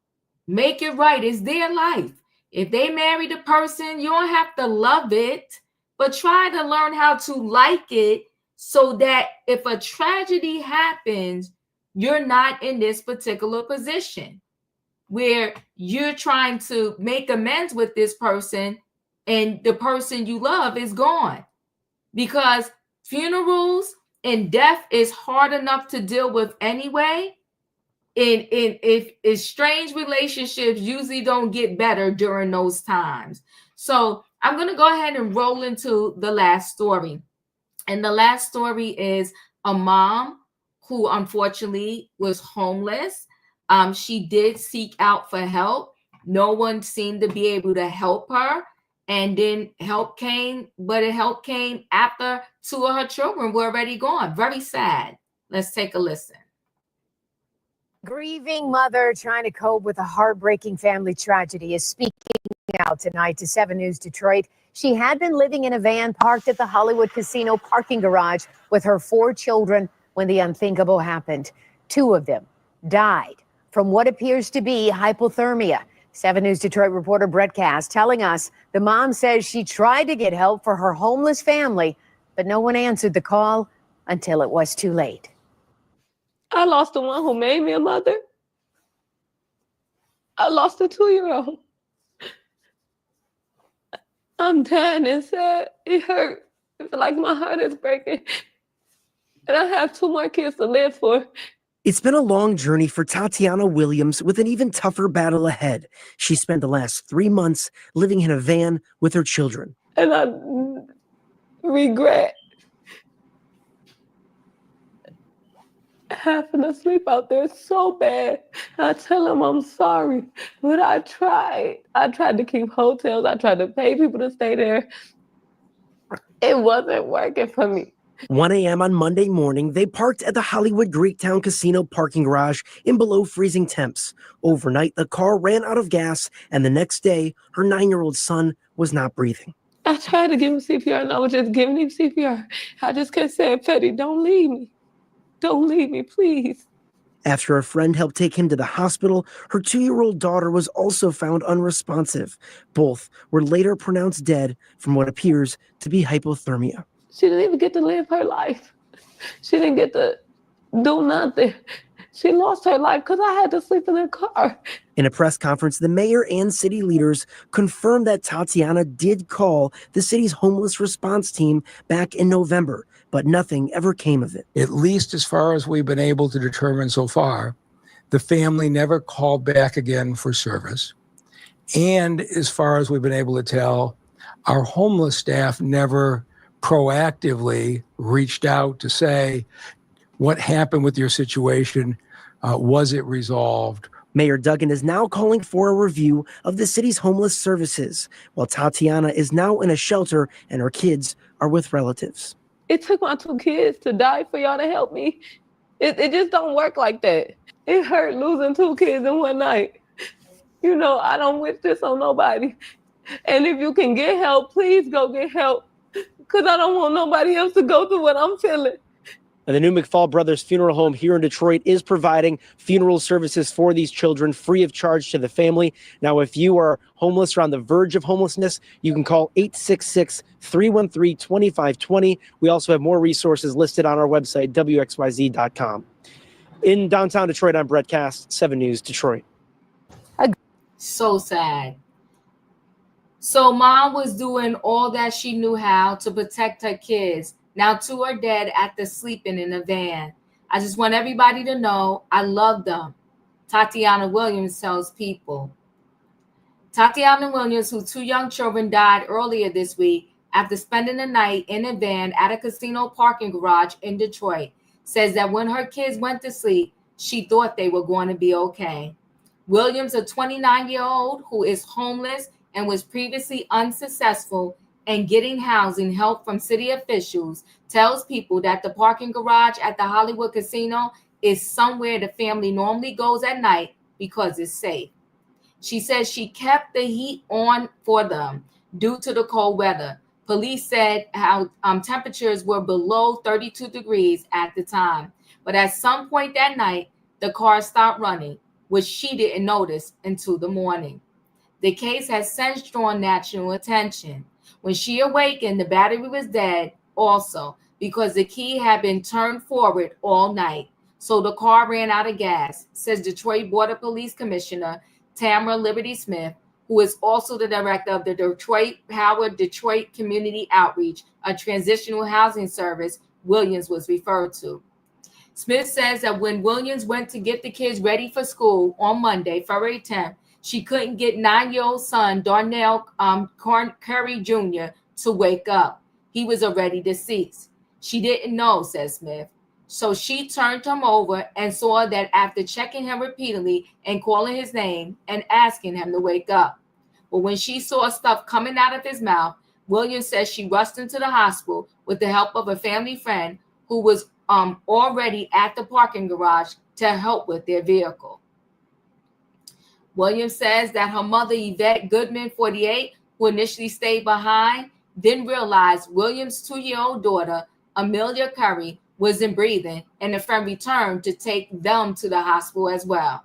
A: Make it right. It's their life. If they married a person, you don't have to love it, but try to learn how to like it, so that if a tragedy happens, you're not in this particular position where you're trying to make amends with this person and the person you love is gone. Because funerals and death is hard enough to deal with anyway. If strange relationships usually don't get better during those times. So I'm going to go ahead and roll into the last story. And the last story is a mom who unfortunately was homeless. She did seek out for help. No one seemed to be able to help her. And then help came, but help came after 2 of her children were already gone. Very sad. Let's take a listen.
M: Grieving mother trying to cope with a heartbreaking family tragedy is speaking out tonight to 7 News Detroit. She had been living in a van parked at the Hollywood Casino parking garage with her 4 children when the unthinkable happened. 2 of them died from what appears to be hypothermia. 7 News Detroit reporter Brett Cass telling us the mom says she tried to get help for her homeless family, but no one answered the call until it was too late.
N: I lost the one who made me a mother. I lost a 2-year-old. I'm dying inside. It hurt. I feel like my heart is breaking. And I have 2 more kids to live for.
O: It's been a long journey for Tatiana Williams with an even tougher battle ahead. She spent the last 3 months living in a van with her children.
N: And I regret having to sleep out there so bad. I tell them I'm sorry, but I tried. I tried to keep hotels. I tried to pay people to stay there. It wasn't working for me.
O: 1 a.m. on Monday morning, they parked at the Hollywood Greektown Casino parking garage in below freezing temps. Overnight, the car ran out of gas, and the next day, her 9-year-old son was not breathing.
N: I tried to give him CPR, and I was just giving him CPR. I just kept saying, Petty, don't leave me. Don't leave me, please.
O: After a friend helped take him to the hospital, her 2-year-old daughter was also found unresponsive. Both were later pronounced dead from what appears to be hypothermia.
N: She didn't even get to live her life. She didn't get to do nothing. She lost her life because I had to sleep in the car.
O: In a press conference, the mayor and city leaders confirmed that Tatiana did call the city's homeless response team back in November, but nothing ever came of it.
P: At least as far as we've been able to determine so far, the family never called back again for service. And as far as we've been able to tell, our homeless staff never proactively reached out to say, what happened with your situation? Was it resolved?
O: Mayor Duggan is now calling for a review of the city's homeless services, while Tatiana is now in a shelter and her kids are with relatives.
N: It took my 2 kids to die for y'all to help me. It just don't work like that. It hurt losing 2 kids in one night. You know, I don't wish this on nobody. And if you can get help, please go get help. Because I don't want nobody else to go through what I'm feeling.
O: And the new McFall Brothers Funeral Home here in Detroit is providing funeral services for these children free of charge to the family. Now, if you are homeless or on the verge of homelessness, you can call 866-313-2520. We also have more resources listed on our website, wxyz.com. In downtown Detroit, I'm Brett Cass, 7 News Detroit.
A: So sad. So mom was doing all that she knew how to protect her kids. Now 2 are dead after sleeping in a van. I just want everybody to know I love them. Tatiana Williams tells People. Tatiana Williams, whose 2 young children died earlier this week after spending the night in a van at a casino parking garage in Detroit, says that when her kids went to sleep, she thought they were going to be okay. Williams, a 29-year-old who is homeless and was previously unsuccessful in getting housing help from city officials, tells People that the parking garage at the Hollywood Casino is somewhere the family normally goes at night because it's safe. She says she kept the heat on for them due to the cold weather. Police said how temperatures were below 32 degrees at the time. But at some point that night, the car stopped running, which she didn't notice until the morning. The case has since drawn national attention. When she awakened, the battery was dead also because the key had been turned forward all night. So the car ran out of gas, says Detroit Border Police Commissioner Tamara Liberty Smith, who is also the director of the Detroit Howard Detroit Community Outreach, a transitional housing service Williams was referred to. Smith says that when Williams went to get the kids ready for school on Monday, February 10th, she couldn't get 9-year-old son Darnell Curry Jr. to wake up. He was already deceased. She didn't know, says Smith. So she turned him over and saw that after checking him repeatedly and calling his name and asking him to wake up. But when she saw stuff coming out of his mouth, Williams says she rushed into the hospital with the help of a family friend who was already at the parking garage to help with their vehicle. Williams says that her mother, Yvette Goodman, 48, who initially stayed behind, then realized Williams' 2-year-old daughter, Amelia Curry, wasn't breathing, and the friend returned to take them to the hospital as well.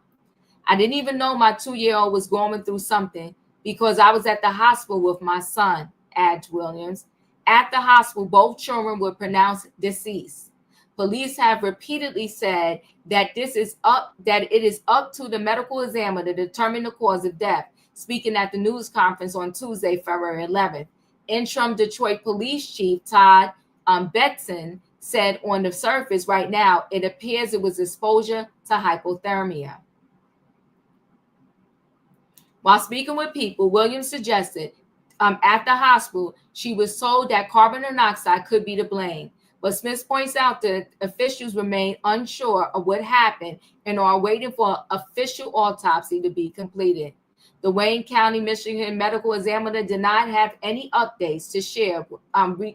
A: I didn't even know my 2-year-old was going through something because I was at the hospital with my son, adds Williams. At the hospital, both children were pronounced deceased. Police have repeatedly said that it is up to the medical examiner to determine the cause of death. Speaking at the news conference on Tuesday, February 11th, interim Detroit Police Chief Todd Betson said on the surface right now, it appears it was exposure to hypothermia. While speaking with people, Williams suggested at the hospital, she was told that carbon monoxide could be to blame. But Smith points out that officials remain unsure of what happened and are waiting for an official autopsy to be completed. The Wayne County, Michigan medical examiner did not have any updates to share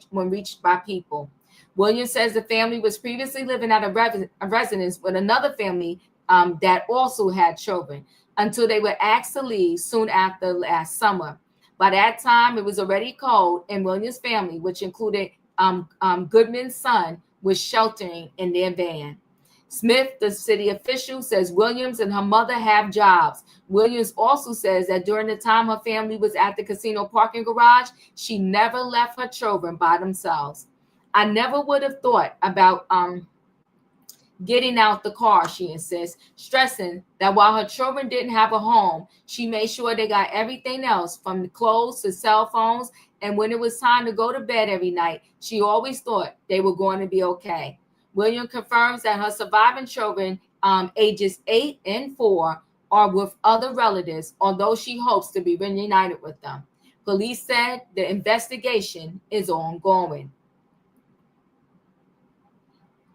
A: when reached by people. Williams says the family was previously living at a residence with another family that also had children until they were asked to leave soon after last summer. By that time, it was already cold, and Williams' family, which included Goodman's son, was sheltering in their van. Smith, the city official, says Williams and her mother have jobs. Williams also says that during the time her family was at the casino parking garage, she never left her children by themselves. I never would have thought about getting out the car, she insists, stressing that while her children didn't have a home, she made sure they got everything else from clothes to cell phones. And when it was time to go to bed every night, she always thought they were going to be okay. William confirms that her surviving children, ages 8 and 4, are with other relatives, although she hopes to be reunited with them. Police said the investigation is ongoing.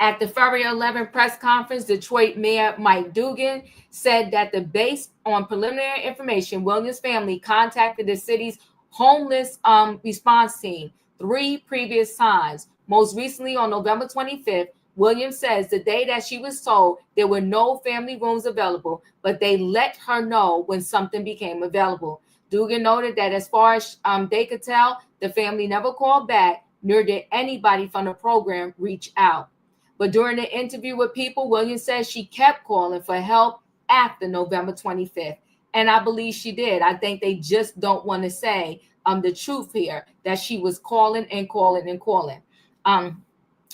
A: At the February 11 press conference, Detroit Mayor Mike Dugan said that based on preliminary information, Williams' family contacted the city's homeless response team 3 previous times. Most recently on November 25th, Williams says the day that she was told there were no family rooms available, but they let her know when something became available. Dugan noted that as far as they could tell, the family never called back, nor did anybody from the program reach out. But during the interview with people, Williams says she kept calling for help after November 25th. And I believe she did. I think they just don't want to say the truth here, that she was calling and calling and calling.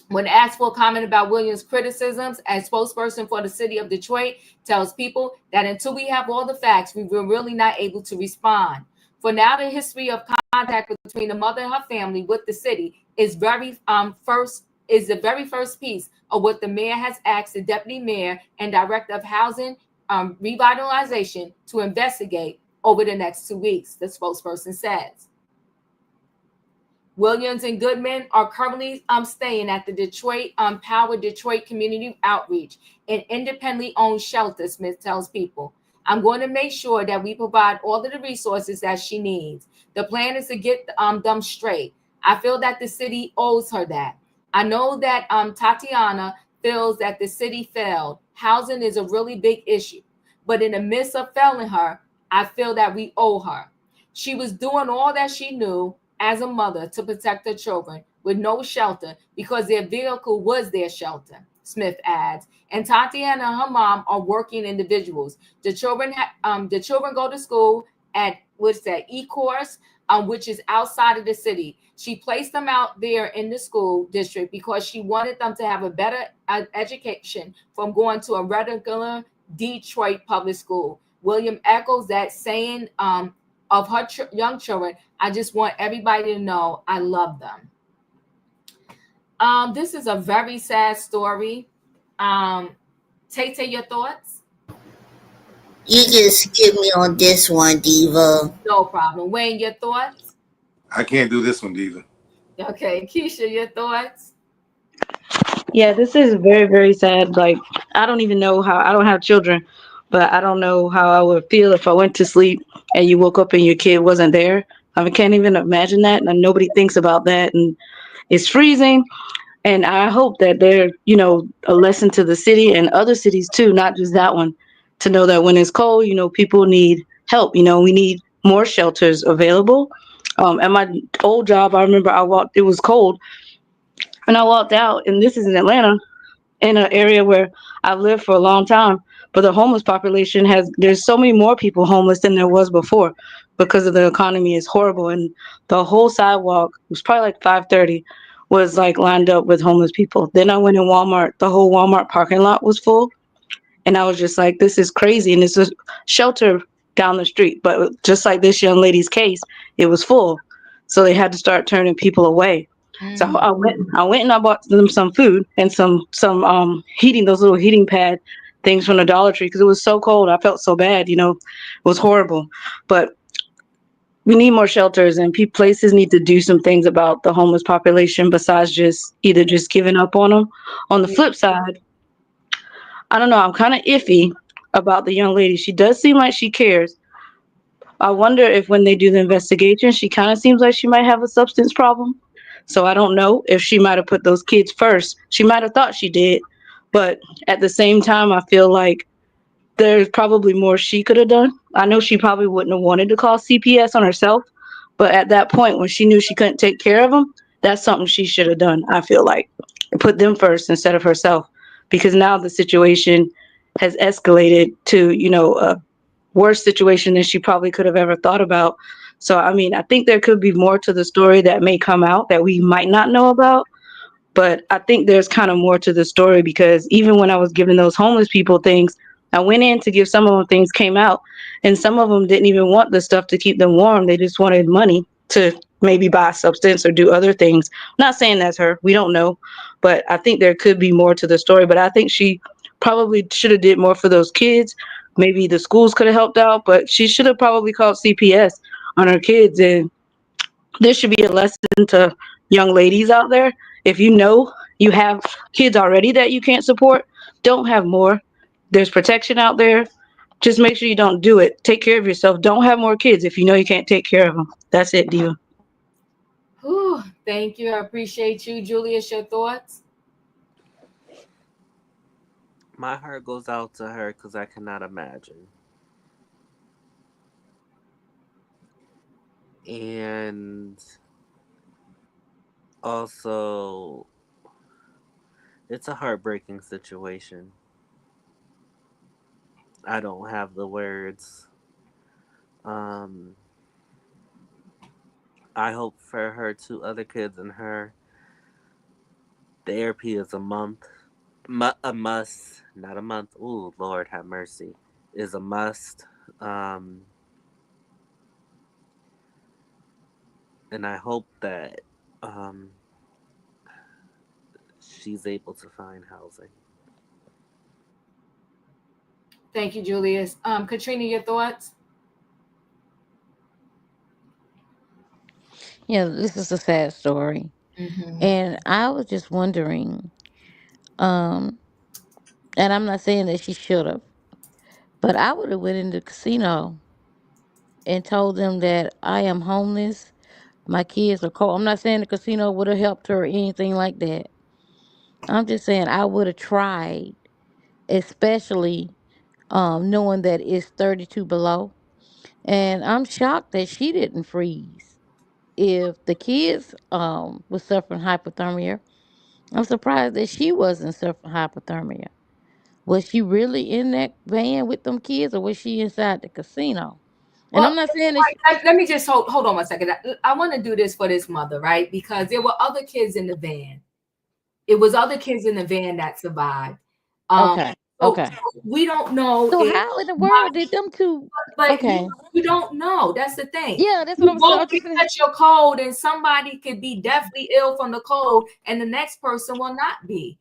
A: When asked for a comment about Williams' criticisms, a spokesperson for the city of Detroit tells people that until we have all the facts, we were really not able to respond. For now, the history of contact between the mother and her family with the city is the very first piece of what the mayor has asked the deputy mayor and director of housing revitalization to investigate over the next 2 weeks, the spokesperson says. Williams and Goodman are currently staying at the Detroit Power Detroit Community Outreach, an independently owned shelter, Smith tells people. I'm going to make sure that we provide all of the resources that she needs. The plan is to get them straight. I feel that the city owes her that. I know that Tatiana feels that the city failed. Housing is a really big issue. But in the midst of failing her, I feel that we owe her. She was doing all that she knew as a mother to protect her children with no shelter because their vehicle was their shelter, Smith adds. And Tatiana and her mom are working individuals. The children go to school at E-Course, which is outside of the city. She placed them out there in the school district because she wanted them to have a better education from going to a regular Detroit public school. William echoes that saying of her young children, I just want everybody to know I love them. This is a very sad story. Tay, your thoughts?
H: You can skip me on this one, Diva.
A: No problem. Wayne, your thoughts?
I: I can't do this one, Diva.
A: Okay. Keisha, your thoughts?
J: Yeah, this is very, very sad. Like, I don't even know how, I don't have children, but I don't know how I would feel if I went to sleep and you woke up and your kid wasn't there. I can't even imagine that. And nobody thinks about that. And it's freezing. And I hope that they're, a lesson to the city and other cities too, not just that one, to know that when it's cold, people need help. We need more shelters available. At my old job, I remember it was cold, and I walked out, and this is in Atlanta, in an area where I've lived for a long time. But the homeless population there's so many more people homeless than there was before because of the economy is horrible. And the whole sidewalk, it was probably like 5:30, was like lined up with homeless people. Then I went in Walmart, the whole Walmart parking lot was full. And I was just like, this is crazy. And it's a shelter down the street. But just like this young lady's case, it was full. So they had to start turning people away. So I went and I bought them some food and some heating, those little heating pad things from the Dollar Tree, because it was so cold. I felt so bad, it was horrible. But we need more shelters, and places need to do some things about the homeless population besides just giving up on them. On the flip side, I don't know, I'm kind of iffy about the young lady. She does seem like she cares. I wonder if when they do the investigation, she kind of seems like she might have a substance problem. So I don't know if she might have put those kids first. She might have thought she did, but at the same time, I feel like there's probably more she could have done. I know she probably wouldn't have wanted to call CPS on herself, but at that point, when she knew she couldn't take care of them, that's something she should have done. I feel like put them first instead of herself, because now the situation has escalated to, a worse situation than she probably could have ever thought about. So, I mean, I think there could be more to the story that may come out that we might not know about. But I think there's kind of more to the story, because even when I was giving those homeless people things, I went in to give some of them things, came out, and some of them didn't even want the stuff to keep them warm. They just wanted money to maybe buy substance or do other things. I'm not saying that's her. We don't know. But I think there could be more to the story. But I think she probably should have did more for those kids. Maybe the schools could have helped out, but she should have probably called CPS on her kids. And this should be a lesson to young ladies out there. If you know you have kids already that you can't support, don't have more. There's protection out there. Just make sure you don't do it. Take care of yourself. Don't have more kids if you know you can't take care of them. That's it, Diva.
A: Whew, thank you. I appreciate you. Julius, your thoughts?
K: My heart goes out to her because I cannot imagine. And also, it's a heartbreaking situation. I don't have the words. I hope for her 2 other kids and her, therapy is a must, not a month. Ooh, Lord have mercy, is a must. And I hope that she's able to find housing.
A: Thank you, Julius. Katrina, your thoughts?
L: Yeah, this is a sad story. And I was just wondering, and I'm not saying that she should have, but I would have went in the casino and told them that I am homeless. My kids are cold. I'm not saying the casino would have helped her or anything like that. I'm just saying I would have tried, especially knowing that it's 32 below. And I'm shocked that she didn't freeze. If the kids was suffering hypothermia, I'm surprised that she wasn't suffering hypothermia. Was she really in that van with them kids, or was she inside the casino? And
A: Well,
L: I'm not saying that
A: let me just hold on 1 second. I want to do this for this mother, right? Because there were other kids in the van. It was other kids in the van that survived.
L: Okay. Okay.
A: So we don't know.
L: So how in the world did them two?
A: But
L: Okay.
A: you don't know. That's the thing.
L: Yeah, that's what
A: You
L: I'm
A: both
L: saying.
A: can catch your cold, and somebody could be deathly ill from the cold, and the next person will not be.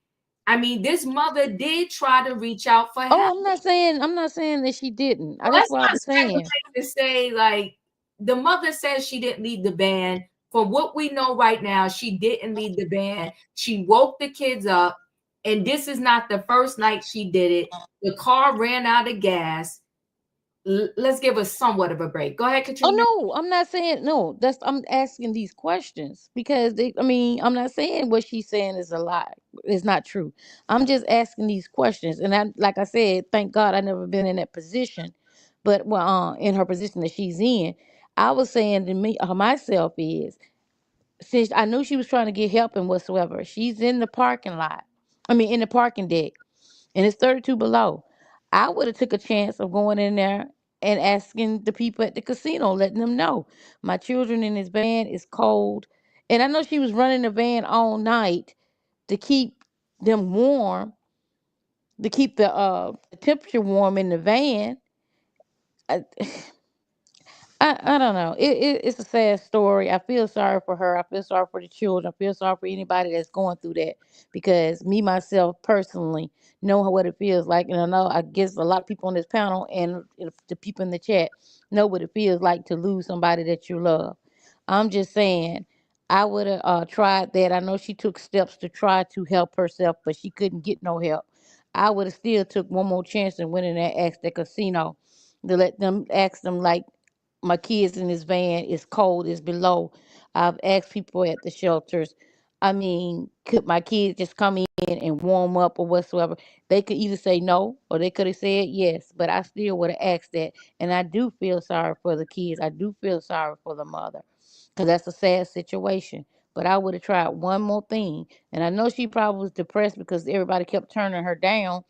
A: I mean, this mother did try to reach out for help.
L: Oh, I'm not saying that she didn't.
A: Well,
L: That's
A: that's
L: what I
A: not
L: was saying.
A: to say, like, the mother says she didn't leave the van. From what we know right now, she didn't leave the van. She woke the kids up. And this is not the first night she did it. The car ran out of gas. Let's give us somewhat of a break. Go ahead, Katrina.
L: Oh no, I'm not saying no. I'm asking these questions because I'm not saying what she's saying is a lie. It's not true. I'm just asking these questions, and like I said, thank God I never been in that position, but in her position that she's in, I was saying to me myself is since I knew she was trying to get help and whatsoever, she's in the parking lot. In the parking deck, and it's 32 below. I would have took a chance of going in there and asking the people at the casino, letting them know my children in this van is cold. And I know she was running the van all night to keep them warm, to keep the temperature warm in the van. I don't know. It's a sad story. I feel sorry for her. I feel sorry for the children. I feel sorry for anybody that's going through that because me, myself, personally, know what it feels like. And I guess a lot of people on this panel and the people in the chat know what it feels like to lose somebody that you love. I'm just saying, I would have tried that. I know she took steps to try to help herself, but she couldn't get no help. I would have still took one more chance and went in there and asked the casino to ask them like, my kids in this van, it's cold, it's below. I've asked people at the shelters, could my kids just come in and warm up or whatsoever? They could either say no or they could have said yes, but I still would have asked that. And I do feel sorry for the kids. I do feel sorry for the mother because that's a sad situation. But I would have tried one more thing. And I know she probably was depressed because everybody kept turning her down.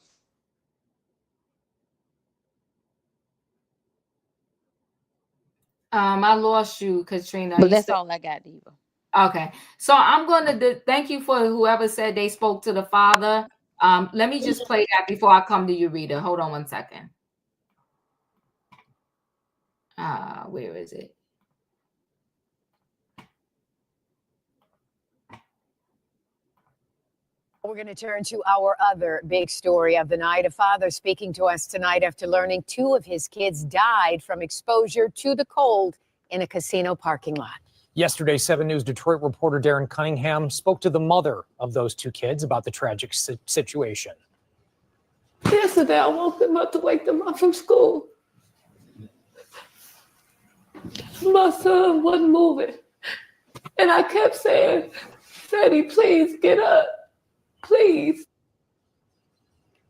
A: I lost you, Katrina.
L: But that's all I got, Diva.
A: Okay. So I'm going to thank you for whoever said they spoke to the father. Let me just play that before I come to you, Rita. Hold on one second. Where is it?
M: We're going to turn to our other big story of the night. A father speaking to us tonight after learning 2 of his kids died from exposure to the cold in a casino parking lot.
Q: Yesterday, 7 News Detroit reporter Darren Cunningham spoke to the mother of those 2 kids about the tragic situation.
N: Yesterday, I woke them up to wake them up from school. My son wasn't moving. And I kept saying, Daddy, please get up. Please.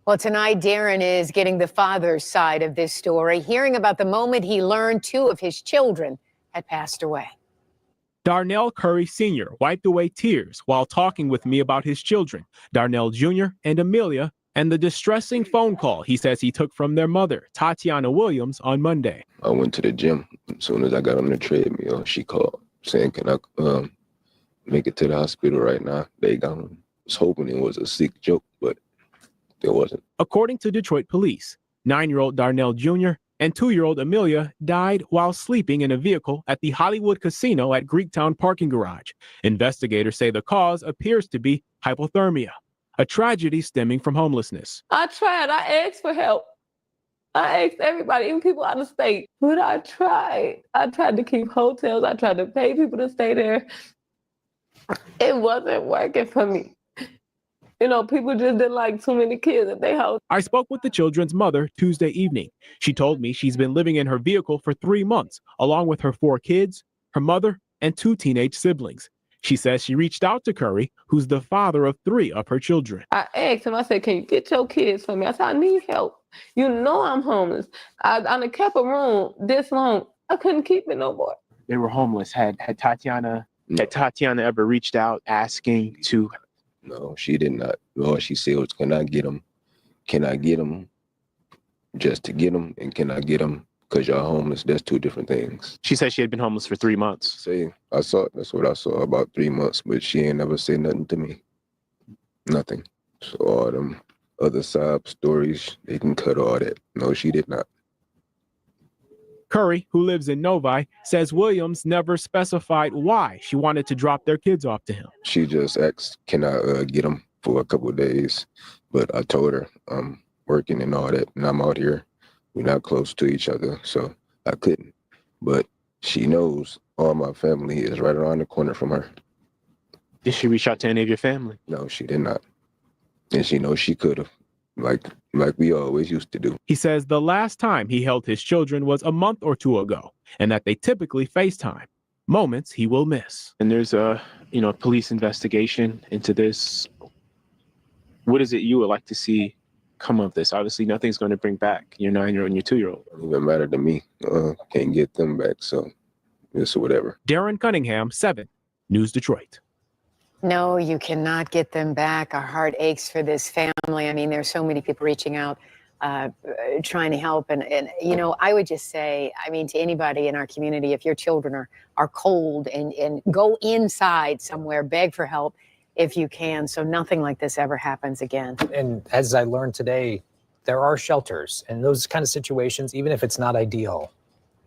M: Well, tonight, Darren is getting the father's side of this story, hearing about the moment he learned 2 of his children had passed away.
R: Darnell Curry Sr. wiped away tears while talking with me about his children, Darnell Jr. and Amelia, and the distressing phone call he says he took from their mother, Tatiana Williams, on Monday.
S: I went to the gym. As soon as I got on the treadmill, she called saying, can I make it to the hospital right now? They gone. I was hoping it was a sick joke, but it wasn't.
R: According to Detroit police, 9-year-old Darnell Jr. and 2-year-old Amelia died while sleeping in a vehicle at the Hollywood Casino at Greektown parking garage. Investigators say the cause appears to be hypothermia, a tragedy stemming from homelessness.
N: I tried. I asked for help. I asked everybody, even people out of state. But I tried. I tried to keep hotels. I tried to pay people to stay there. It wasn't working for me. You know, people just didn't like too many kids at their house.
R: I spoke with the children's mother Tuesday evening. She told me she's been living in her vehicle for 3 months, along with her 4 kids, her mother, and 2 teenage siblings. She says she reached out to Curry, who's the father of 3 of her children.
N: I asked him, I said, can you get your kids for me? I said, I need help. You know I'm homeless. I done kept a room this long. I couldn't keep it no more.
T: They were homeless. Had Tatiana ever reached out asking to?
S: No, she did not. All she said was, can I get them? Can I get them just to get them? And can I get them because y'all homeless? That's 2 different things.
T: She said she had been homeless for 3 months.
S: See, that's what I saw, about 3 months, but she ain't never said nothing to me. Nothing. So all them other sob stories, they can cut all that. No, she did not.
R: Curry, who lives in Novi, says Williams never specified why she wanted to drop their kids off to him.
S: She just asked, can I get them for a couple of days? But I told her I'm working and all that, and I'm out here. We're not close to each other, so I couldn't. But she knows all my family is right around the corner from her.
T: Did she reach out to any of your family?
S: No, she did not. and she knows she could have, like we always used to do.
R: He says the last time he held his children was a month or two ago, and that they typically FaceTime, moments he will miss.
T: And there's a police investigation into this. What is it you would like to see come of this? Obviously, nothing's going to bring back your 9-year-old and your 2-year-old.
S: Doesn't even matter to me. Can't get them back, so it's whatever.
R: Darren Cunningham, 7 News Detroit.
M: No, you cannot get them back. Our heart aches for this family. I mean, there's so many people reaching out, trying to help. And I would just say, I mean, to anybody in our community, if your children are cold and go inside somewhere, beg for help if you can, so nothing like this ever happens again.
Q: And as I learned today, there are shelters in those kind of situations, even if it's not ideal.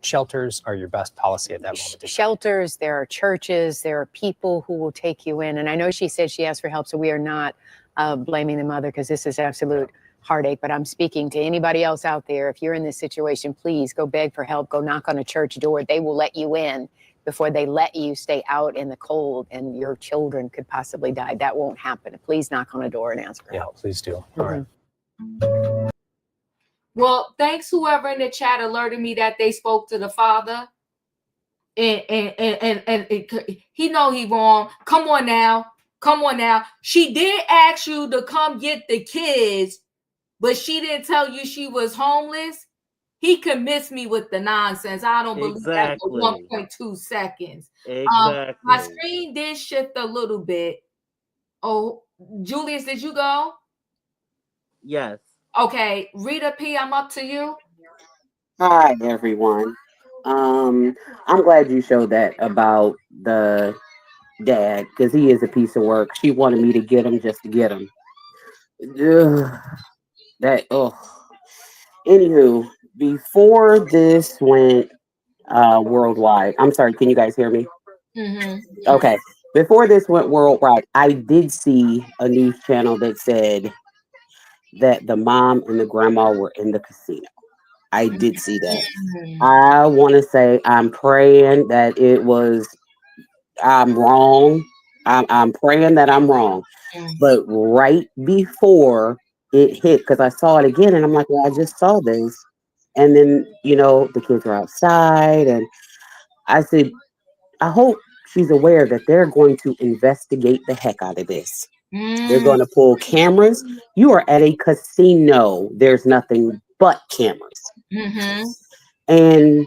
Q: Shelters are your best policy at that moment.
M: Shelters, there are churches, there are people who will take you in. And I know she said she asked for help, so we are not blaming the mother, because this is absolute heartache. But I'm speaking to anybody else out there. If you're in this situation, please go beg for help. Go knock on a church door. They will let you in before they let you stay out in the cold, and your children could possibly die. That won't happen. Please knock on a door and ask for help.
Q: Yeah, please do.
M: Mm-hmm.
Q: All right.
A: Well, thanks whoever in the chat alerted me that they spoke to the father. And he know he wrong. Come on now. She did ask you to come get the kids, but she didn't tell you she was homeless. He can miss me with the nonsense. I don't believe that for 1.2 seconds.
K: Exactly.
A: My screen did shift a little bit. Oh, Julius, did you go?
K: Yes.
A: Okay, Rita P, I'm up to you.
U: Hi, everyone. I'm glad you showed that about the dad, because he is a piece of work. She wanted me to get him just to get him. Anywho, before this went worldwide, I'm sorry, can you guys hear me?
A: Mm-hmm.
U: Okay. Before this went worldwide, I did see a news channel that said that the mom and the grandma were in the casino. I did see that. I want to say I'm praying that I'm wrong. I'm praying that I'm wrong. But right before it hit, because I saw it again and I'm like, well, I just saw this. And then, the kids were outside and I said, I hope she's aware that they're going to investigate the heck out of this. They're going to pull cameras. You are at a casino. There's nothing but cameras.
A: Mm-hmm.
U: And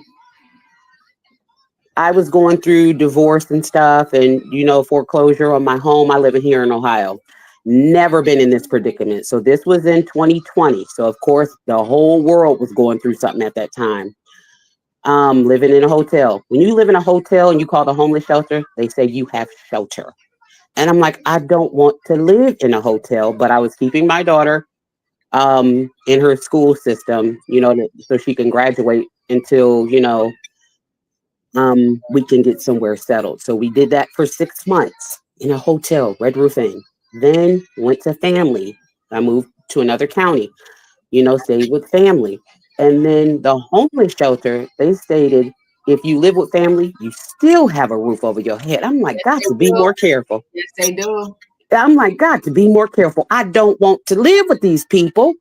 U: I was going through divorce and stuff and, foreclosure on my home. I live here in Ohio. Never been in this predicament. So this was in 2020. So, of course, the whole world was going through something at that time. Living in a hotel. When you live in a hotel and you call the homeless shelter, they say you have shelter. And I'm like, I don't want to live in a hotel, but I was keeping my daughter in her school system, so she can graduate until, we can get somewhere settled. So we did that for 6 months in a hotel, Red Roof Inn. Then went to family. I moved to another county, stayed with family. And then the homeless shelter, they stated, if you live with family, you still have a roof over your head. I'm like, God, to be more careful.
A: Yes, they do.
U: I'm like, God, to be more careful. I don't want to live with these people.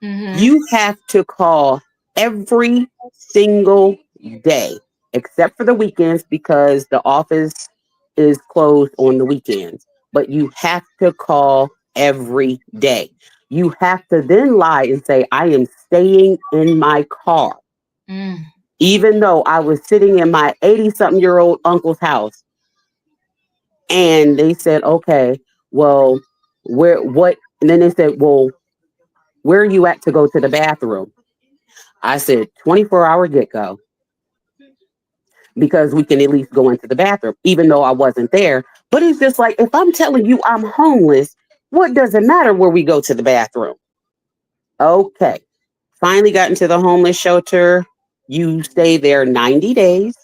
A: Mm-hmm.
U: You have to call every single day, except for the weekends, because the office is closed on the weekends. But you have to call every day. You have to then lie and say, I am staying in my car. Even though I was sitting in my 80-something-year-old uncle's house. And they said, okay, well, what? And then they said, well, where are you at to go to the bathroom? I said, 24-hour get-go. Because we can at least go into the bathroom, even though I wasn't there. But it's just like, if I'm telling you I'm homeless, what does it matter where we go to the bathroom? Okay. Finally got into the homeless shelter. You stay there 90 days.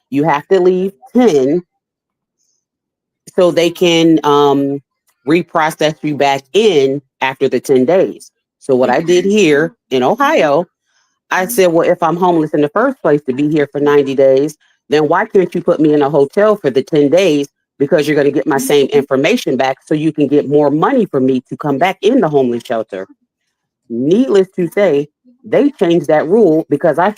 U: You have to leave 10 so they can reprocess you back in after the 10 days. So what I did here in Ohio, I said, well, if I'm homeless in the first place to be here for 90 days, then why can't you put me in a hotel for the 10 days because you're going to get my same information back so you can get more money for me to come back in the homeless shelter. Needless to say, they changed that rule because I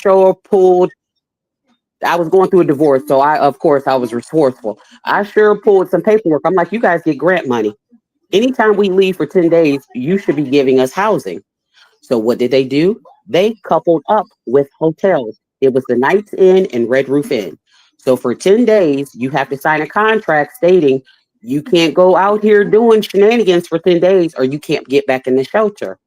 U: was going through a divorce, so of course I was resourceful. I sure pulled some paperwork. I'm like, you guys get grant money. Anytime we leave for 10 days, you should be giving us housing. So what did they do? They coupled up with hotels. It was the Knights Inn and Red Roof Inn. So for 10 days, you have to sign a contract stating you can't go out here doing shenanigans for 10 days or you can't get back in the shelter.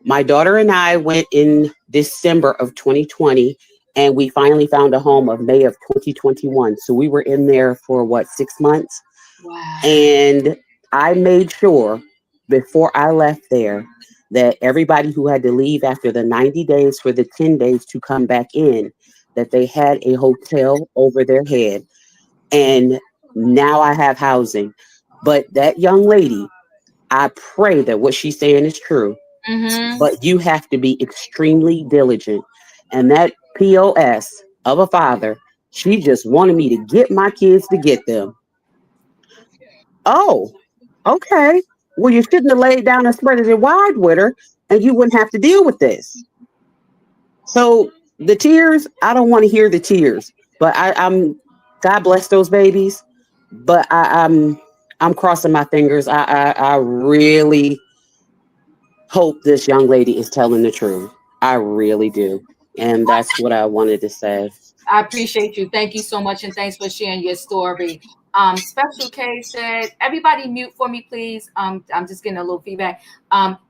U: My daughter and I went in December of 2020, and we finally found a home of May of 2021. So we were in there for 6 months?
A: Wow.
U: And I made sure before I left there that everybody who had to leave after the 90 days for the 10 days to come back in, that they had a hotel over their head. And now I have housing. But that young lady, I pray that what she's saying is true.
A: Mm-hmm.
U: But you have to be extremely diligent. And that POS of a father, she just wanted me to get my kids to get them. Oh, okay. Well, you shouldn't have laid down and spread it wide with her, and you wouldn't have to deal with this. So the tears, I don't want to hear the tears. But I'm God bless those babies. But I'm crossing my fingers. I really hope this young lady is telling the truth. I really do. And that's what I wanted to say.
A: I appreciate you. Thank you so much, and thanks for sharing your story. Special K said, everybody mute for me, please. I'm just getting a little feedback.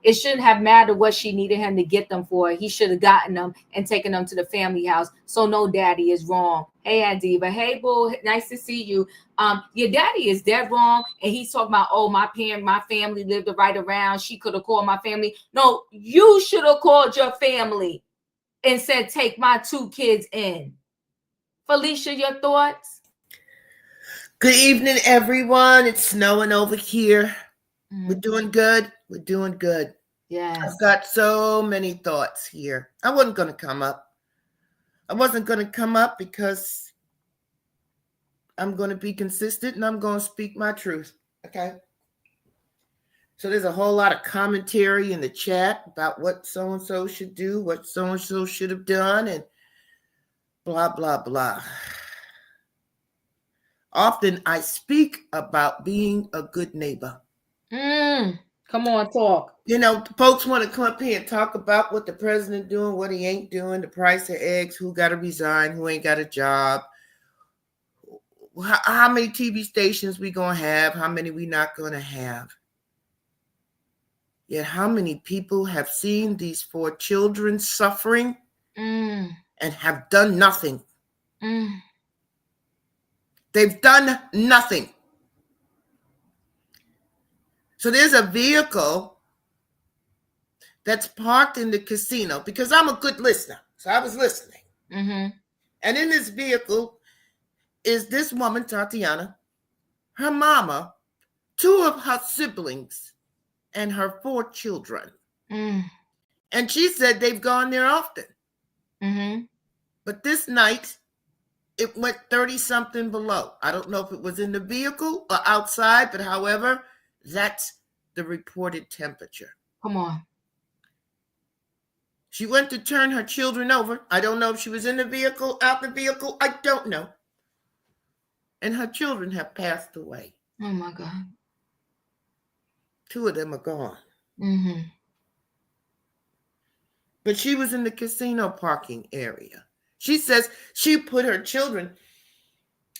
A: It shouldn't have mattered what she needed him to get them for. He should have gotten them and taken them to the family house. So no daddy is wrong. Hey, Adiva. Hey, boo. Nice to see you. Your daddy is dead wrong. And he's talking about, oh, my family lived right around. She could have called my family. No, you should have called your family and said, take my 2 kids in. Felicia, your thoughts?
D: Good evening, everyone. It's snowing over here. We're doing good. We're doing good.
A: Yes.
D: I've got so many thoughts here. I wasn't going to come up. I wasn't going to come up because I'm going to be consistent and I'm going to speak my truth. Okay? So there's a whole lot of commentary in the chat about what so-and-so should do, what so-and-so should have done, and blah, blah, blah. Often I speak about being a good neighbor.
A: Come on, talk.
D: You know, folks want to come up here and talk about what the president doing, what he ain't doing, the price of eggs, who got to resign, who ain't got a job, how many TV stations we going to have, how many we not going to have. Yet how many people have seen these 4 children suffering and have done nothing? They've done nothing. So there's a vehicle that's parked in the casino because I'm a good listener. So I was listening. And in this vehicle is this woman, Tatiana, her mama, 2 of her siblings, and her 4 children. And she said they've gone there often. But this night, it went 30-something below. I don't know if it was in the vehicle or outside, but however, that's the reported temperature.
A: Come on.
D: She went to turn her children over. I don't know if she was in the vehicle, out the vehicle. I don't know. And her children have passed away.
A: Oh, my God.
D: 2 of them are gone. But she was in the casino parking area. She says she put her children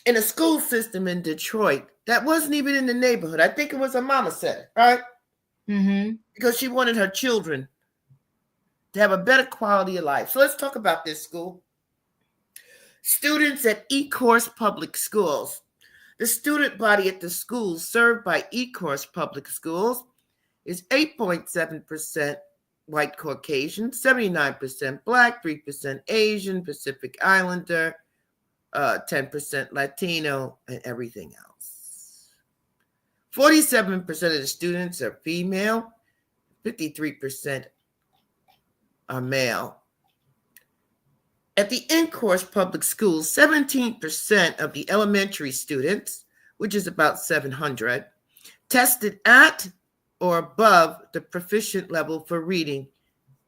D: in a school system in Detroit that wasn't even in the neighborhood. I think it was her mama said, right? Because she wanted her children to have a better quality of life. So let's talk about this school. Students at E-Course Public Schools. The student body at the schools served by E-Course Public Schools is 8.7% white Caucasian, 79% Black, 3% Asian, Pacific Islander, 10% Latino, and everything else. 47% of the students are female, 53% are male. At the in-course public schools, 17% of the elementary students, which is about 700, tested at or above the proficient level for reading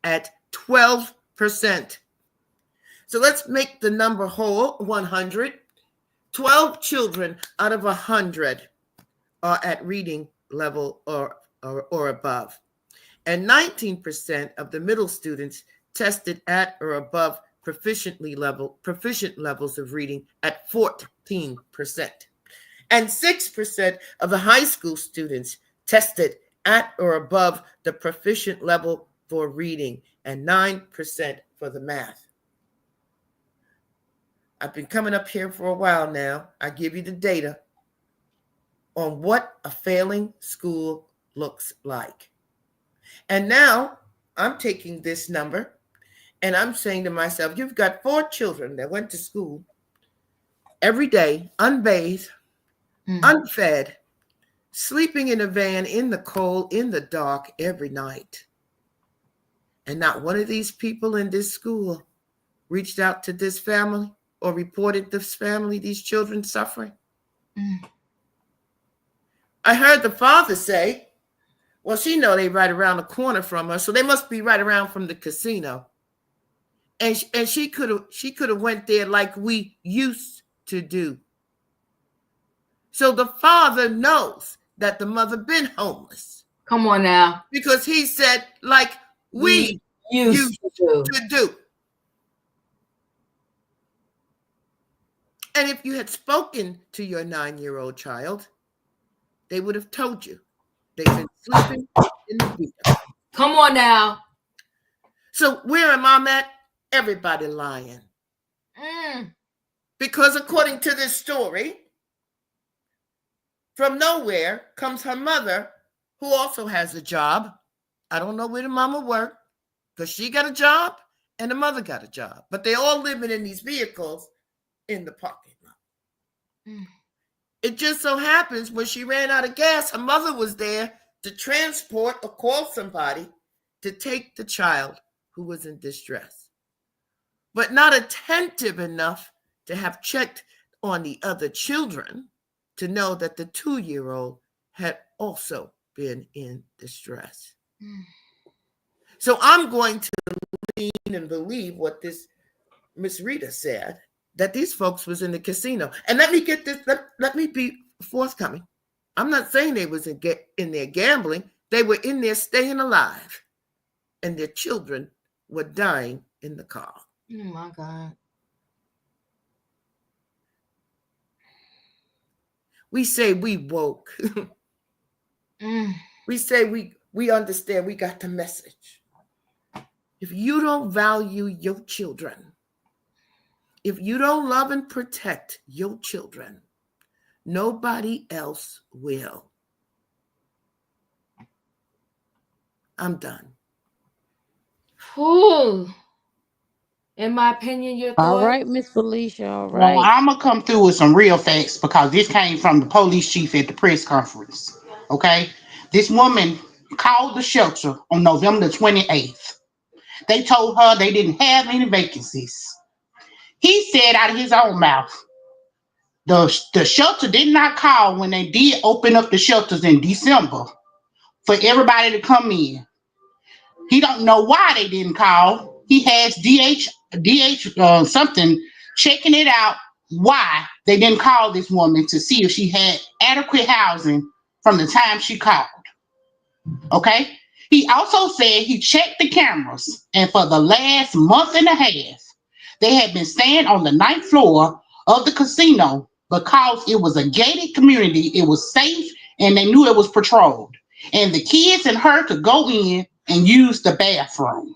D: at 12%. So let's make the number whole, 100. 12 children out of 100 are at reading level or above. And 19% of the middle students tested at or above proficient levels of reading at 14%. And 6% of the high school students tested at or above the proficient level for reading, and 9% for the math. I've been coming up here for a while now. I give you the data on what a failing school looks like. And now I'm taking this number and I'm saying to myself, you've got 4 children that went to school every day, unbathed, unfed, sleeping in a van in the cold, in the dark every night. And not one of these people in this school reached out to this family or reported this family, these children suffering. I heard the father say, well, she know they right around the corner from her, so they must be right around from the casino. And she could have went there like we used to do. So the father knows that the mother been homeless.
A: Come on now.
D: Because he said, like we used to do. And if you had spoken to your 9-year-old child, they would have told you they've been sleeping in the vehicle.
A: Come on now.
D: So where am I at? Everybody lying. Because according to this story, from nowhere comes her mother, who also has a job. I don't know where the mama worked, because she got a job and the mother got a job. But they all living in these vehicles in the parking lot. It just so happens when she ran out of gas, her mother was there to transport or call somebody to take the child who was in distress, but not attentive enough to have checked on the other children to know that the 2-year-old had also been in distress. So I'm going to lean and believe what this Miss Rita said, that these folks was in the casino. And let me get this, let me be forthcoming. I'm not saying they was in there gambling. They were in there staying alive. And their children were dying in the car.
A: Oh my God.
D: We say we woke. We say we understand, we got the message. If you don't value your children, if you don't love and protect your children, nobody else will. I'm done.
A: Ooh. In my opinion, your thoughts?
L: All right, Miss Felicia. All
F: Well,
L: right.
F: I'm going to come through with some real facts because this came from the police chief at the press conference. Okay? This woman called the shelter on November the 28th. They told her they didn't have any vacancies. He said out of his own mouth, the shelter did not call when they did open up the shelters in December for everybody to come in. He don't know why they didn't call. He has DH something checking it out why they didn't call this woman to see if she had adequate housing from the time she called. Okay? He also said he checked the cameras, and for the last month and a half, they had been staying on the 9th floor of the casino because it was a gated community, it was safe, and they knew it was patrolled. And the kids and her could go in and use the bathroom.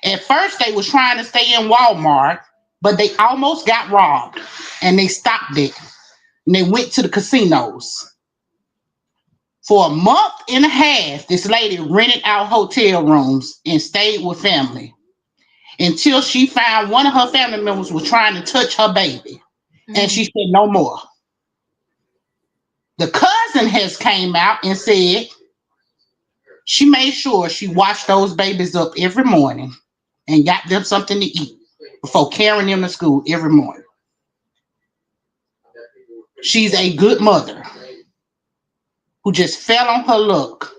F: At first, they was trying to stay in Walmart, but they almost got robbed, and they stopped it, and they went to the casinos. For a month and a half, this lady rented out hotel rooms and stayed with family until she found one of her family members was trying to touch her baby, and she said no more. The cousin has came out and said she made sure she washed those babies up every morning and got them something to eat before carrying them to school every morning. She's a good mother who just fell on her luck.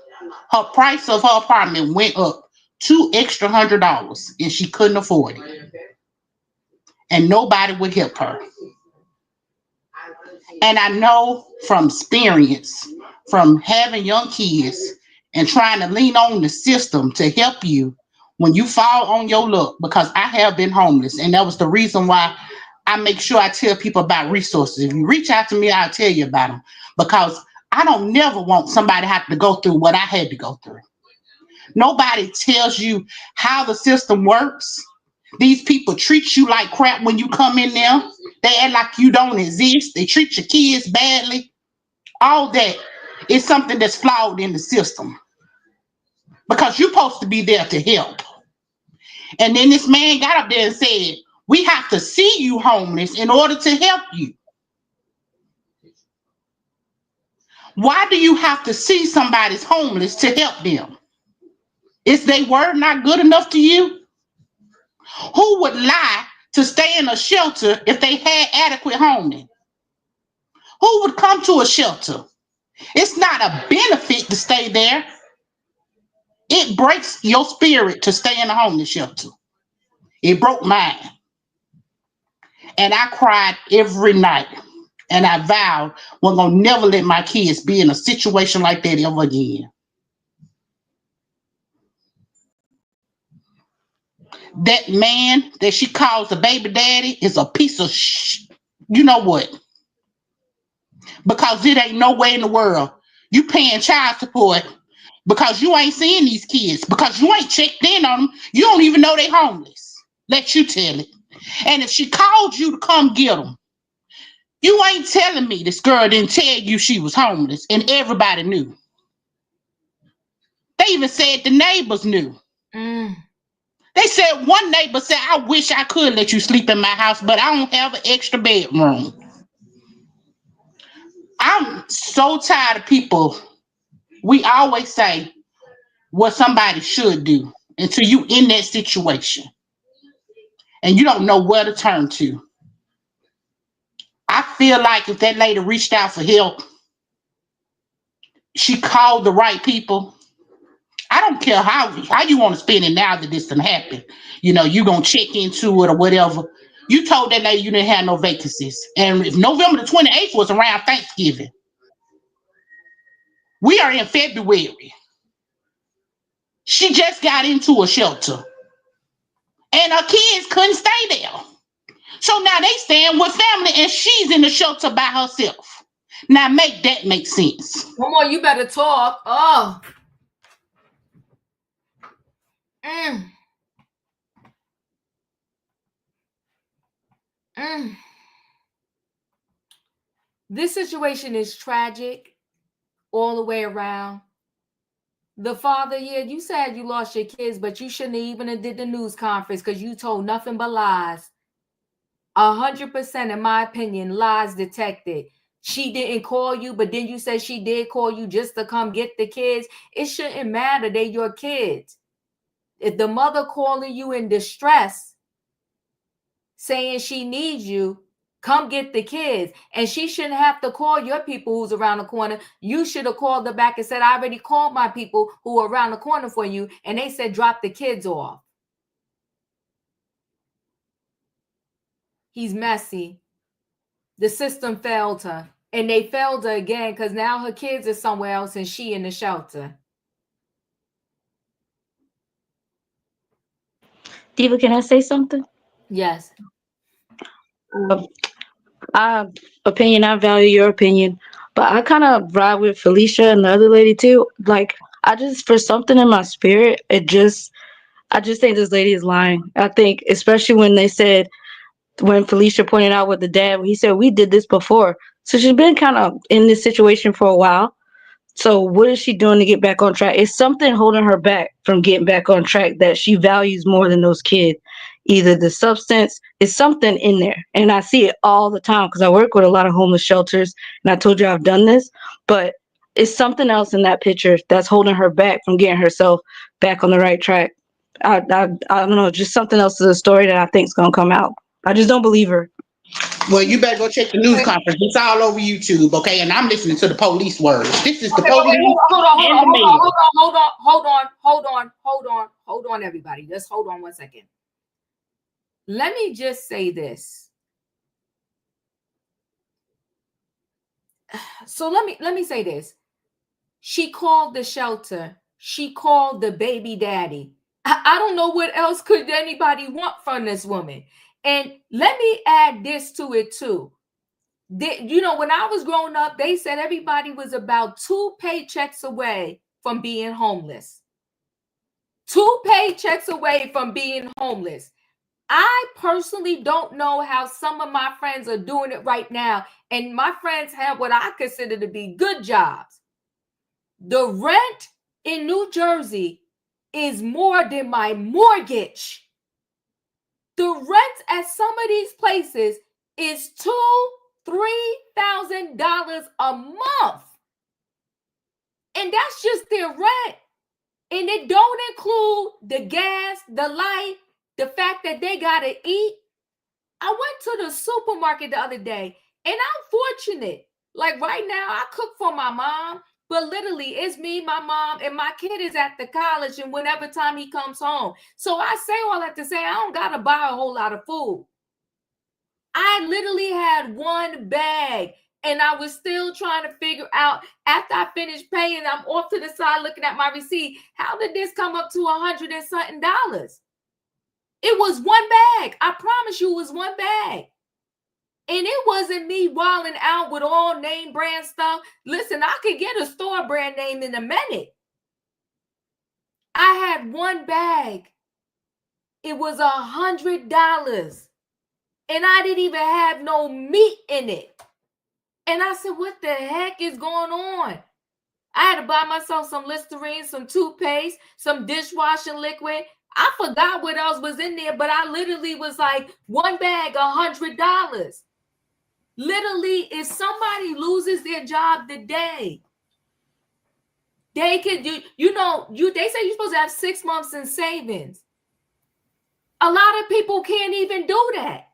F: Her price of her apartment went up $200 and she couldn't afford it. And nobody would help her. And I know from experience, from having young kids and trying to lean on the system to help you when you fall on your luck, because I have been homeless. And that was the reason why I make sure I tell people about resources. If you reach out to me, I'll tell you about them, because I don't never want somebody to have to go through what I had to go through. Nobody tells you how the system works. These people treat you like crap when you come in there. They act like you don't exist. They treat your kids badly. All that is something that's flawed in the system, because you're supposed to be there to help. And then this man got up there and said, we have to see you homeless in order to help you. Why do you have to see somebody's homeless to help them? Is their word not good enough to you? Who would lie to stay in a shelter if they had adequate housing? Who would come to a shelter? It's not a benefit to stay there. It breaks your spirit to stay in a homeless shelter. It broke mine. And I cried every night. And I vowed I'm going to never let my kids be in a situation like that ever again. That man that she calls a baby daddy is a piece of you know what? Because it ain't no way in the world you paying child support because you ain't seeing these kids, because you ain't checked in on them. You don't even know they homeless. Let you tell it. And if she called you to come get them, you ain't telling me this girl didn't tell you she was homeless and everybody knew. They even said the neighbors knew. They said one neighbor said, I wish I could let you sleep in my house, but I don't have an extra bedroom. I'm so tired of people. We always say what somebody should do until you in that situation and you don't know where to turn to. I feel like if that lady reached out for help, she called the right people. I don't care how you want to spend it now that this done happened. You know, you going to check into it or whatever. You told that lady you didn't have no vacancies. And if November the 28th was around Thanksgiving, we are in February. She just got into a shelter. And her kids couldn't stay there. So now they staying with family and she's in the shelter by herself. Now make that make sense.
A: Come on, you better talk. Oh. This situation is tragic all the way around. The father, yeah, you said you lost your kids, but you shouldn't have even have did the news conference because you told nothing but lies. 100%, in my opinion, lies detected. She didn't call you, but then you said she did call you just to come get the kids. It shouldn't matter. They're your kids. If the mother calling you in distress, saying she needs you, come get the kids. And she shouldn't have to call your people who's around the corner. You should have called her back and said, I already called my people who are around the corner for you. And they said, drop the kids off. He's messy. The system failed her. And they failed her again because now her kids are somewhere else and she in the shelter.
J: Diva, can I say something?
A: Yes.
J: I value your opinion, but I kind of ride with Felicia and the other lady too. Like, for something in my spirit, I just think this lady is lying. I think, especially when Felicia pointed out with the dad, he said, we did this before. So she's been kind of in this situation for a while. So what is she doing to get back on track? It's something holding her back from getting back on track that she values more than those kids. Either the substance, is something in there. And I see it all the time because I work with a lot of homeless shelters. And I told you I've done this, but it's something else in that picture that's holding her back from getting herself back on the right track. I don't know, just something else to the story that I think is going to come out. I just don't believe her.
F: Well, you better go check the news conference. It's all over YouTube, okay? And I'm listening to the police words. This is the police and the mayor.
A: Hold on, everybody. Just hold on 1 second. Let me just say this. So let me say this. She called the shelter. She called the baby daddy. I don't know what else could anybody want from this woman. And let me add this to it too. You know, when I was growing up, they said everybody was about 2 paychecks away from being homeless. 2 paychecks away from being homeless. I personally don't know how some of my friends are doing it right now. And my friends have what I consider to be good jobs. The rent in New Jersey is more than my mortgage. The rent at some of these places is $2,000-$3,000 a month. And that's just their rent. And it don't include the gas, the light, the fact that they got to eat. I went to the supermarket the other day, and I'm fortunate. Like right now, I cook for my mom, but literally it's me, my mom, and my kid is at the college, and whenever time he comes home. So I say all that to say I don't got to buy a whole lot of food. I literally had 1 bag, and I was still trying to figure out, after I finished paying, I'm off to the side looking at my receipt. How did this come up to $100 and something? It was 1 bag. I promise you it was 1 bag. And it wasn't me wilding out with all name brand stuff. Listen, I could get a store brand name in a minute. I had 1 bag. It was $100. And I didn't even have no meat in it. And I said, what the heck is going on? I had to buy myself some Listerine, some toothpaste, some dishwashing liquid. I forgot what else was in there, but I literally was like, 1 bag, $100. Literally, if somebody loses their job today, they could do, they say you're supposed to have 6 months in savings. A lot of people can't even do that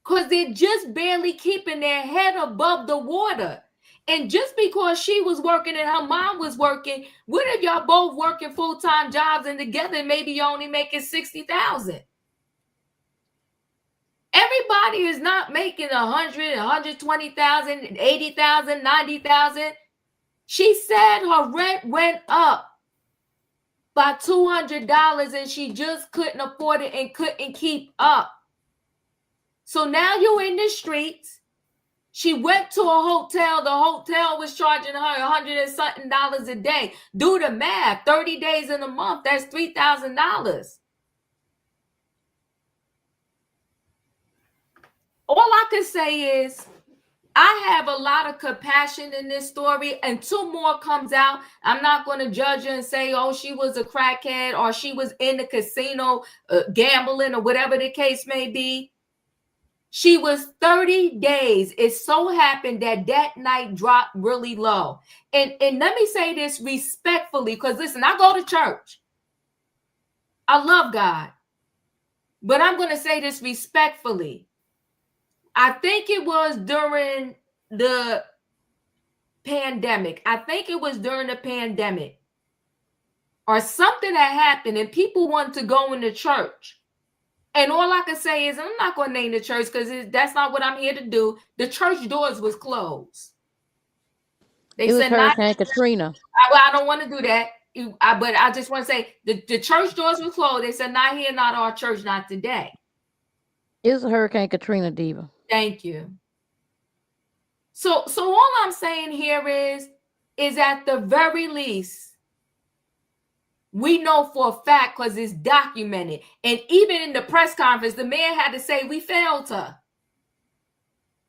A: because they're just barely keeping their head above the water. And just because she was working and her mom was working, what if y'all both working full-time jobs and together maybe you're only making $60,000? Everybody is not making $100,000, $120,000, $80,000, $90,000. She said her rent went up by $200 and she just couldn't afford it and couldn't keep up. So now you're in the streets. She went to a hotel. The hotel was charging her $100 and something a day. Do the math. 30 days in a month, that's $3,000. All I can say is I have a lot of compassion in this story, and 2 more comes out. I'm not going to judge her and say, oh, she was a crackhead or she was in the casino gambling or whatever the case may be. She was 30 days. It so happened that night dropped really low. And let me say this respectfully, because listen, I go to church. I love God. But I'm going to say this respectfully. I think it was during the pandemic. Or something that happened and people wanted to go into church. And all I can say is, I'm not going to name the church because that's not what I'm here to do. The church doors was closed.
L: It was Hurricane Katrina.
A: I don't want to do that. But I just want to say the church doors were closed. They said, not here, not our church, not today.
L: It was Hurricane Katrina, Diva.
A: Thank you. So all I'm saying here is at the very least, we know for a fact because it's documented. And even in the press conference, the man had to say we failed her.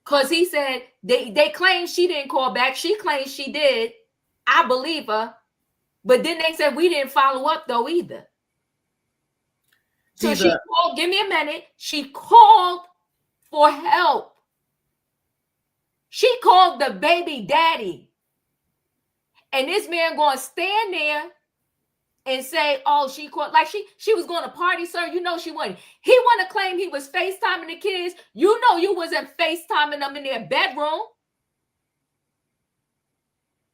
A: Because he said they claim she didn't call back. She claims she did. I believe her. But then they said we didn't follow up though either. So she called, give me a minute. She called for help. She called the baby daddy. And this man going to stand there and say, oh, she caught, like she was going to party, sir. You know she wasn't. He want to claim he was FaceTiming the kids. You know you wasn't FaceTiming them in their bedroom.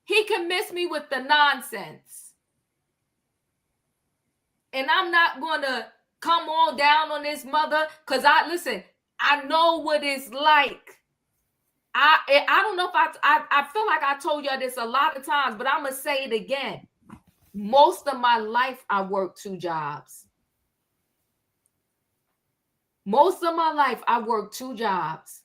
A: He can miss me with the nonsense. And I'm not going to come on down on this mother, because I know what it's like. I don't know if I feel like I told y'all this a lot of times, but I'm going to say it again. Most of my life, I worked 2 jobs. Most of my life, I worked 2 jobs.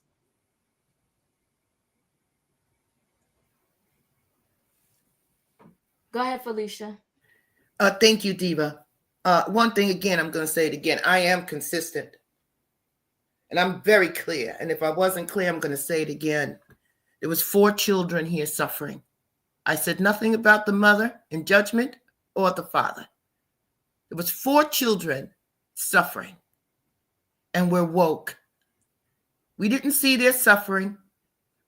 A: Go ahead, Felicia.
D: Thank you, Diva. One thing again, I'm going to say it again. I am consistent. And I'm very clear. And if I wasn't clear, I'm going to say it again. There was 4 children here suffering. I said nothing about the mother in judgment or the father. There was 4 children suffering. And we're woke. We didn't see their suffering.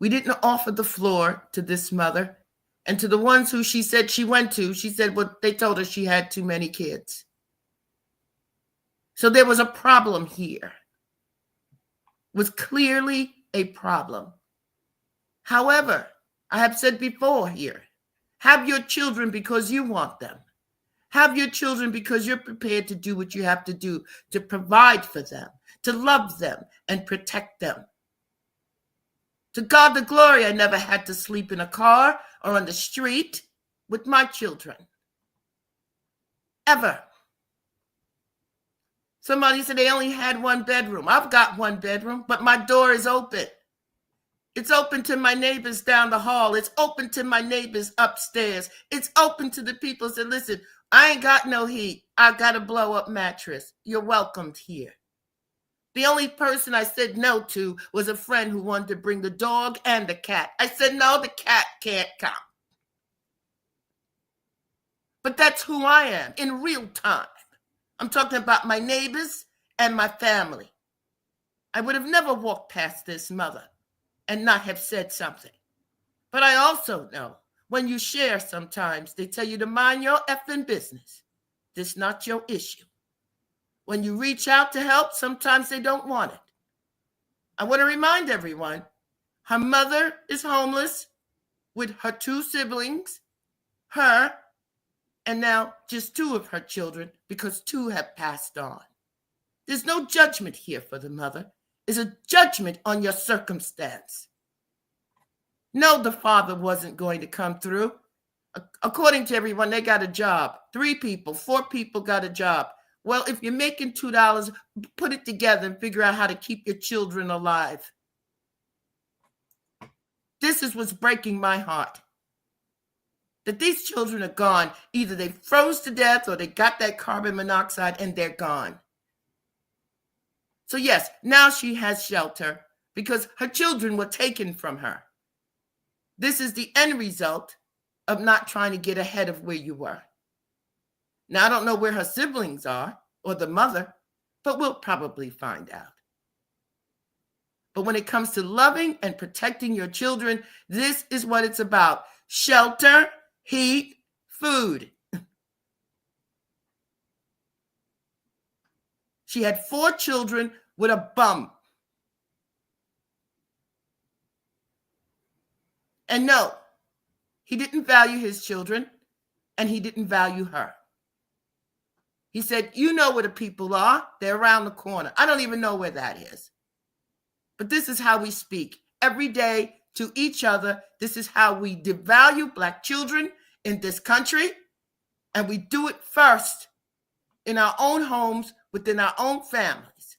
D: We didn't offer the floor to this mother. And to the ones who she said she went to, she said, well, they told her she had too many kids. So there was a problem here. It was clearly a problem. However, I have said before here, have your children because you want them. Have your children because you're prepared to do what you have to do to provide for them, to love them and protect them. To God the glory, I never had to sleep in a car or on the street with my children. Ever. Somebody said they only had 1 bedroom. I've got 1 bedroom, but my door is open. It's open to my neighbors down the hall. It's open to my neighbors upstairs. It's open to the people who said, listen, I ain't got no heat. I got a blow up mattress. You're welcomed here. The only person I said no to was a friend who wanted to bring the dog and the cat. I said, no, the cat can't come. But that's who I am in real time. I'm talking about my neighbors and my family. I would have never walked past this mother and not have said something. But I also know when you share sometimes, they tell you to mind your effing business. This is not your issue. When you reach out to help, sometimes they don't want it. I want to remind everyone, her mother is homeless with her 2 siblings, her, and now just 2 of her children because 2 have passed on. There's no judgment here for the mother. It's a judgment on your circumstance. No, the father wasn't going to come through. According to everyone, they got a job. 3 people, 4 people got a job. Well, if you're making $2, put it together and figure out how to keep your children alive. This is what's breaking my heart. That these children are gone. Either they froze to death or they got that carbon monoxide and they're gone. So yes, now she has shelter because her children were taken from her. This is the end result of not trying to get ahead of where you were. Now, I don't know where her siblings are or the mother, but we'll probably find out. But when it comes to loving and protecting your children, this is what it's about. Shelter, heat, food. She had 4 children with a bum. And no, he didn't value his children and he didn't value her. He said, you know where the people are. They're around the corner. I don't even know where that is. But this is how we speak every day to each other. This is how we devalue Black children in this country. And we do it first in our own homes, within our own families.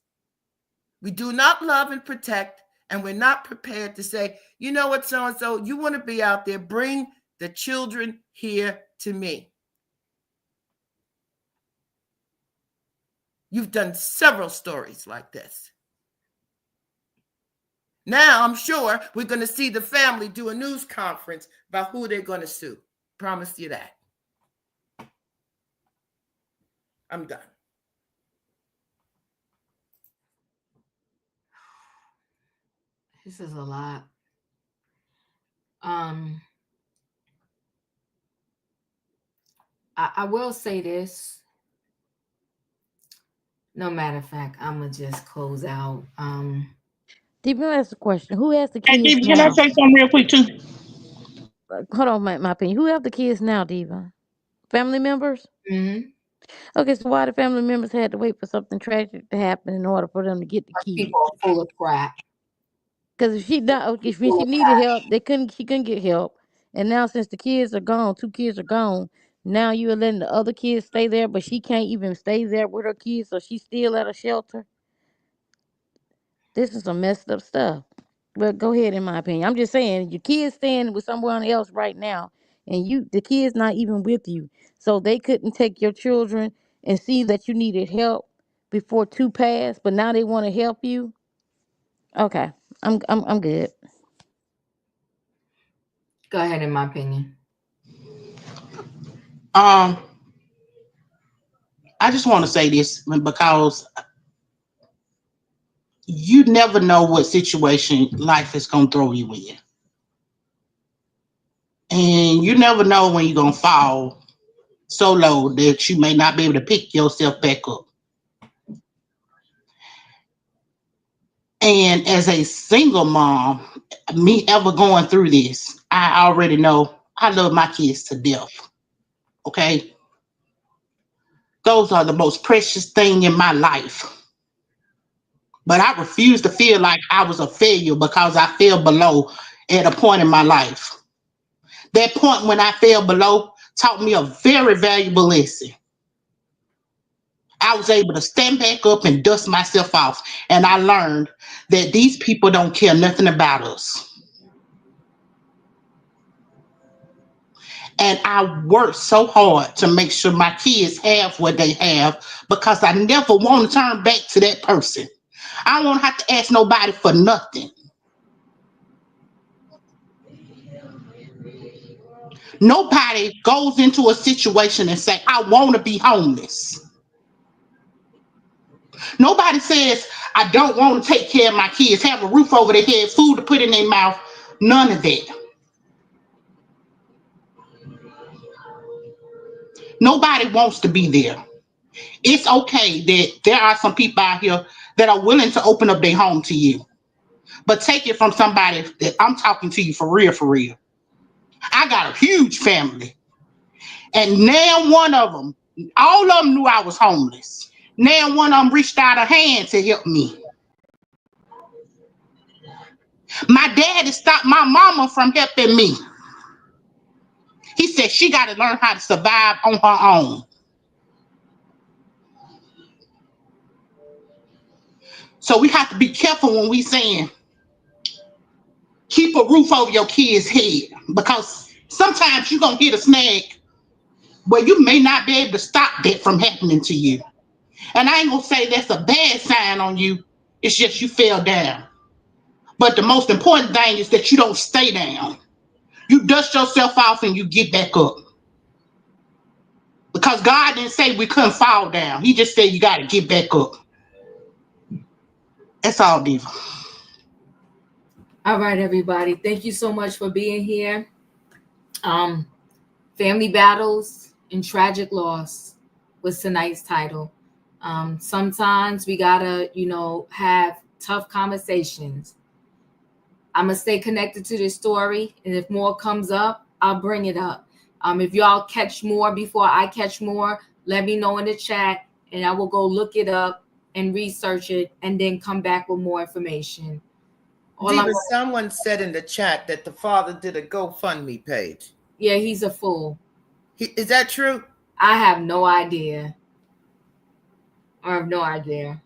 D: We do not love and protect, and we're not prepared to say, you know what, so-and-so, you want to be out there, bring the children here to me. You've done several stories like this. Now, I'm sure we're going to see the family do a news conference about who they're going to sue. Promise you that. I'm done.
A: This is a lot. I will say this. No matter of fact, I'm gonna just close out.
L: Deep, let me ask a question. Who has the
U: And
L: kids
U: can I
L: now?
U: say something real quick too?
L: Hold on, my opinion. Who have the kids now, Diva? Family members?
A: Mm-hmm.
L: Okay, so why the family members had to wait for something tragic to happen in order for them to get the kids?
A: People are full of crap.
L: Because if she not, if she needed help, she couldn't get help. And now since the kids are gone, 2 kids are gone. Now you are letting the other kids stay there, but she can't even stay there with her kids, so she's still at a shelter. This is some messed up stuff. But go ahead, in my opinion. I'm just saying, your kids staying with someone else right now, and the kids not even with you. So they couldn't take your children and see that you needed help before 2 passed, but now they want to help you. Okay. I'm good.
A: Go ahead, in my opinion.
U: I just want to say this because you never know what situation life is going to throw you in. And you never know when you're going to fall so low that you may not be able to pick yourself back up. And as a single mom, me ever going through this, I already know I love my kids to death. Okay? Those are the most precious thing in my life. But I refuse to feel like I was a failure because I fell below at a point in my life. That point when I fell below taught me a very valuable lesson. I was able to stand back up and dust myself off. And I learned that these people don't care nothing about us. And I worked so hard to make sure my kids have what they have because I never want to turn back to that person. I don't want to have to ask nobody for nothing. Nobody goes into a situation and say, I want to be homeless. Nobody says, I don't want to take care of my kids, have a roof over their head, food to put in their mouth. None of that. Nobody wants to be there. It's okay that there are some people out here that are willing to open up their home to you. But take it from somebody that I'm talking to you for real, for real. I got a huge family. And now one of them, all of them knew I was homeless. Now one of them reached out a hand to help me. My daddy stopped my mama from helping me. He said she got to learn how to survive on her own. So we have to be careful when we saying, keep a roof over your kid's head. Because sometimes you're going to hit a snag where you may not be able to stop that from happening to you. And I ain't going to say that's a bad sign on you. It's just you fell down. But the most important thing is that you don't stay down. You dust yourself off and you get back up. Because God didn't say we couldn't fall down. He just said you got to get back up. That's all, Diva.
A: All right, everybody. Thank you so much for being here. Family Battles and Tragic Loss was tonight's title. Sometimes we gotta, have tough conversations. I'm gonna stay connected to this story, and if more comes up, I'll bring it up. If y'all catch more before I catch more, let me know in the chat, and I will go look it up and research it, and then come back with more information.
D: Diva, someone said in the chat that the father did a GoFundMe page.
A: Yeah, he's a fool.
D: Is that true?
A: I have no idea. I have no idea.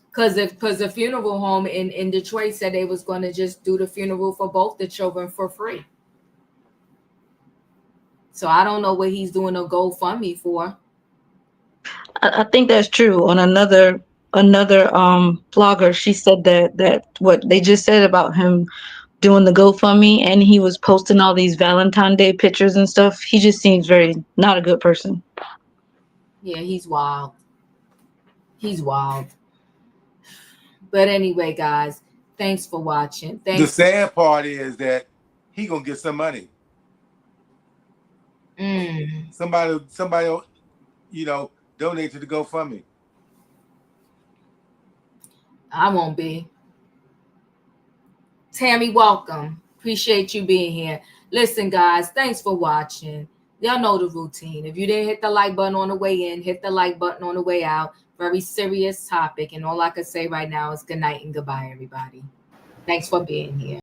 A: Because the funeral home in Detroit said they was going to just do the funeral for both the children for free. So I don't know what he's doing a GoFundMe for.
J: I think that's true. On another blogger, she said that what they just said about him doing the GoFundMe, and he was posting all these Valentine's Day pictures and stuff. He just seems very not a good person.
A: Yeah, he's wild. He's wild. But anyway, guys, thanks for watching.
I: The sad part is that he gonna get some money. Somebody, you know, donate to the GoFundMe.
A: I won't be. Tammy, welcome. Appreciate you being here. Listen, guys, thanks for watching. Y'all know the routine. If you didn't hit the like button on the way in, hit the like button on the way out. Very serious topic. And all I can say right now is good night and goodbye, everybody. Thanks for being here.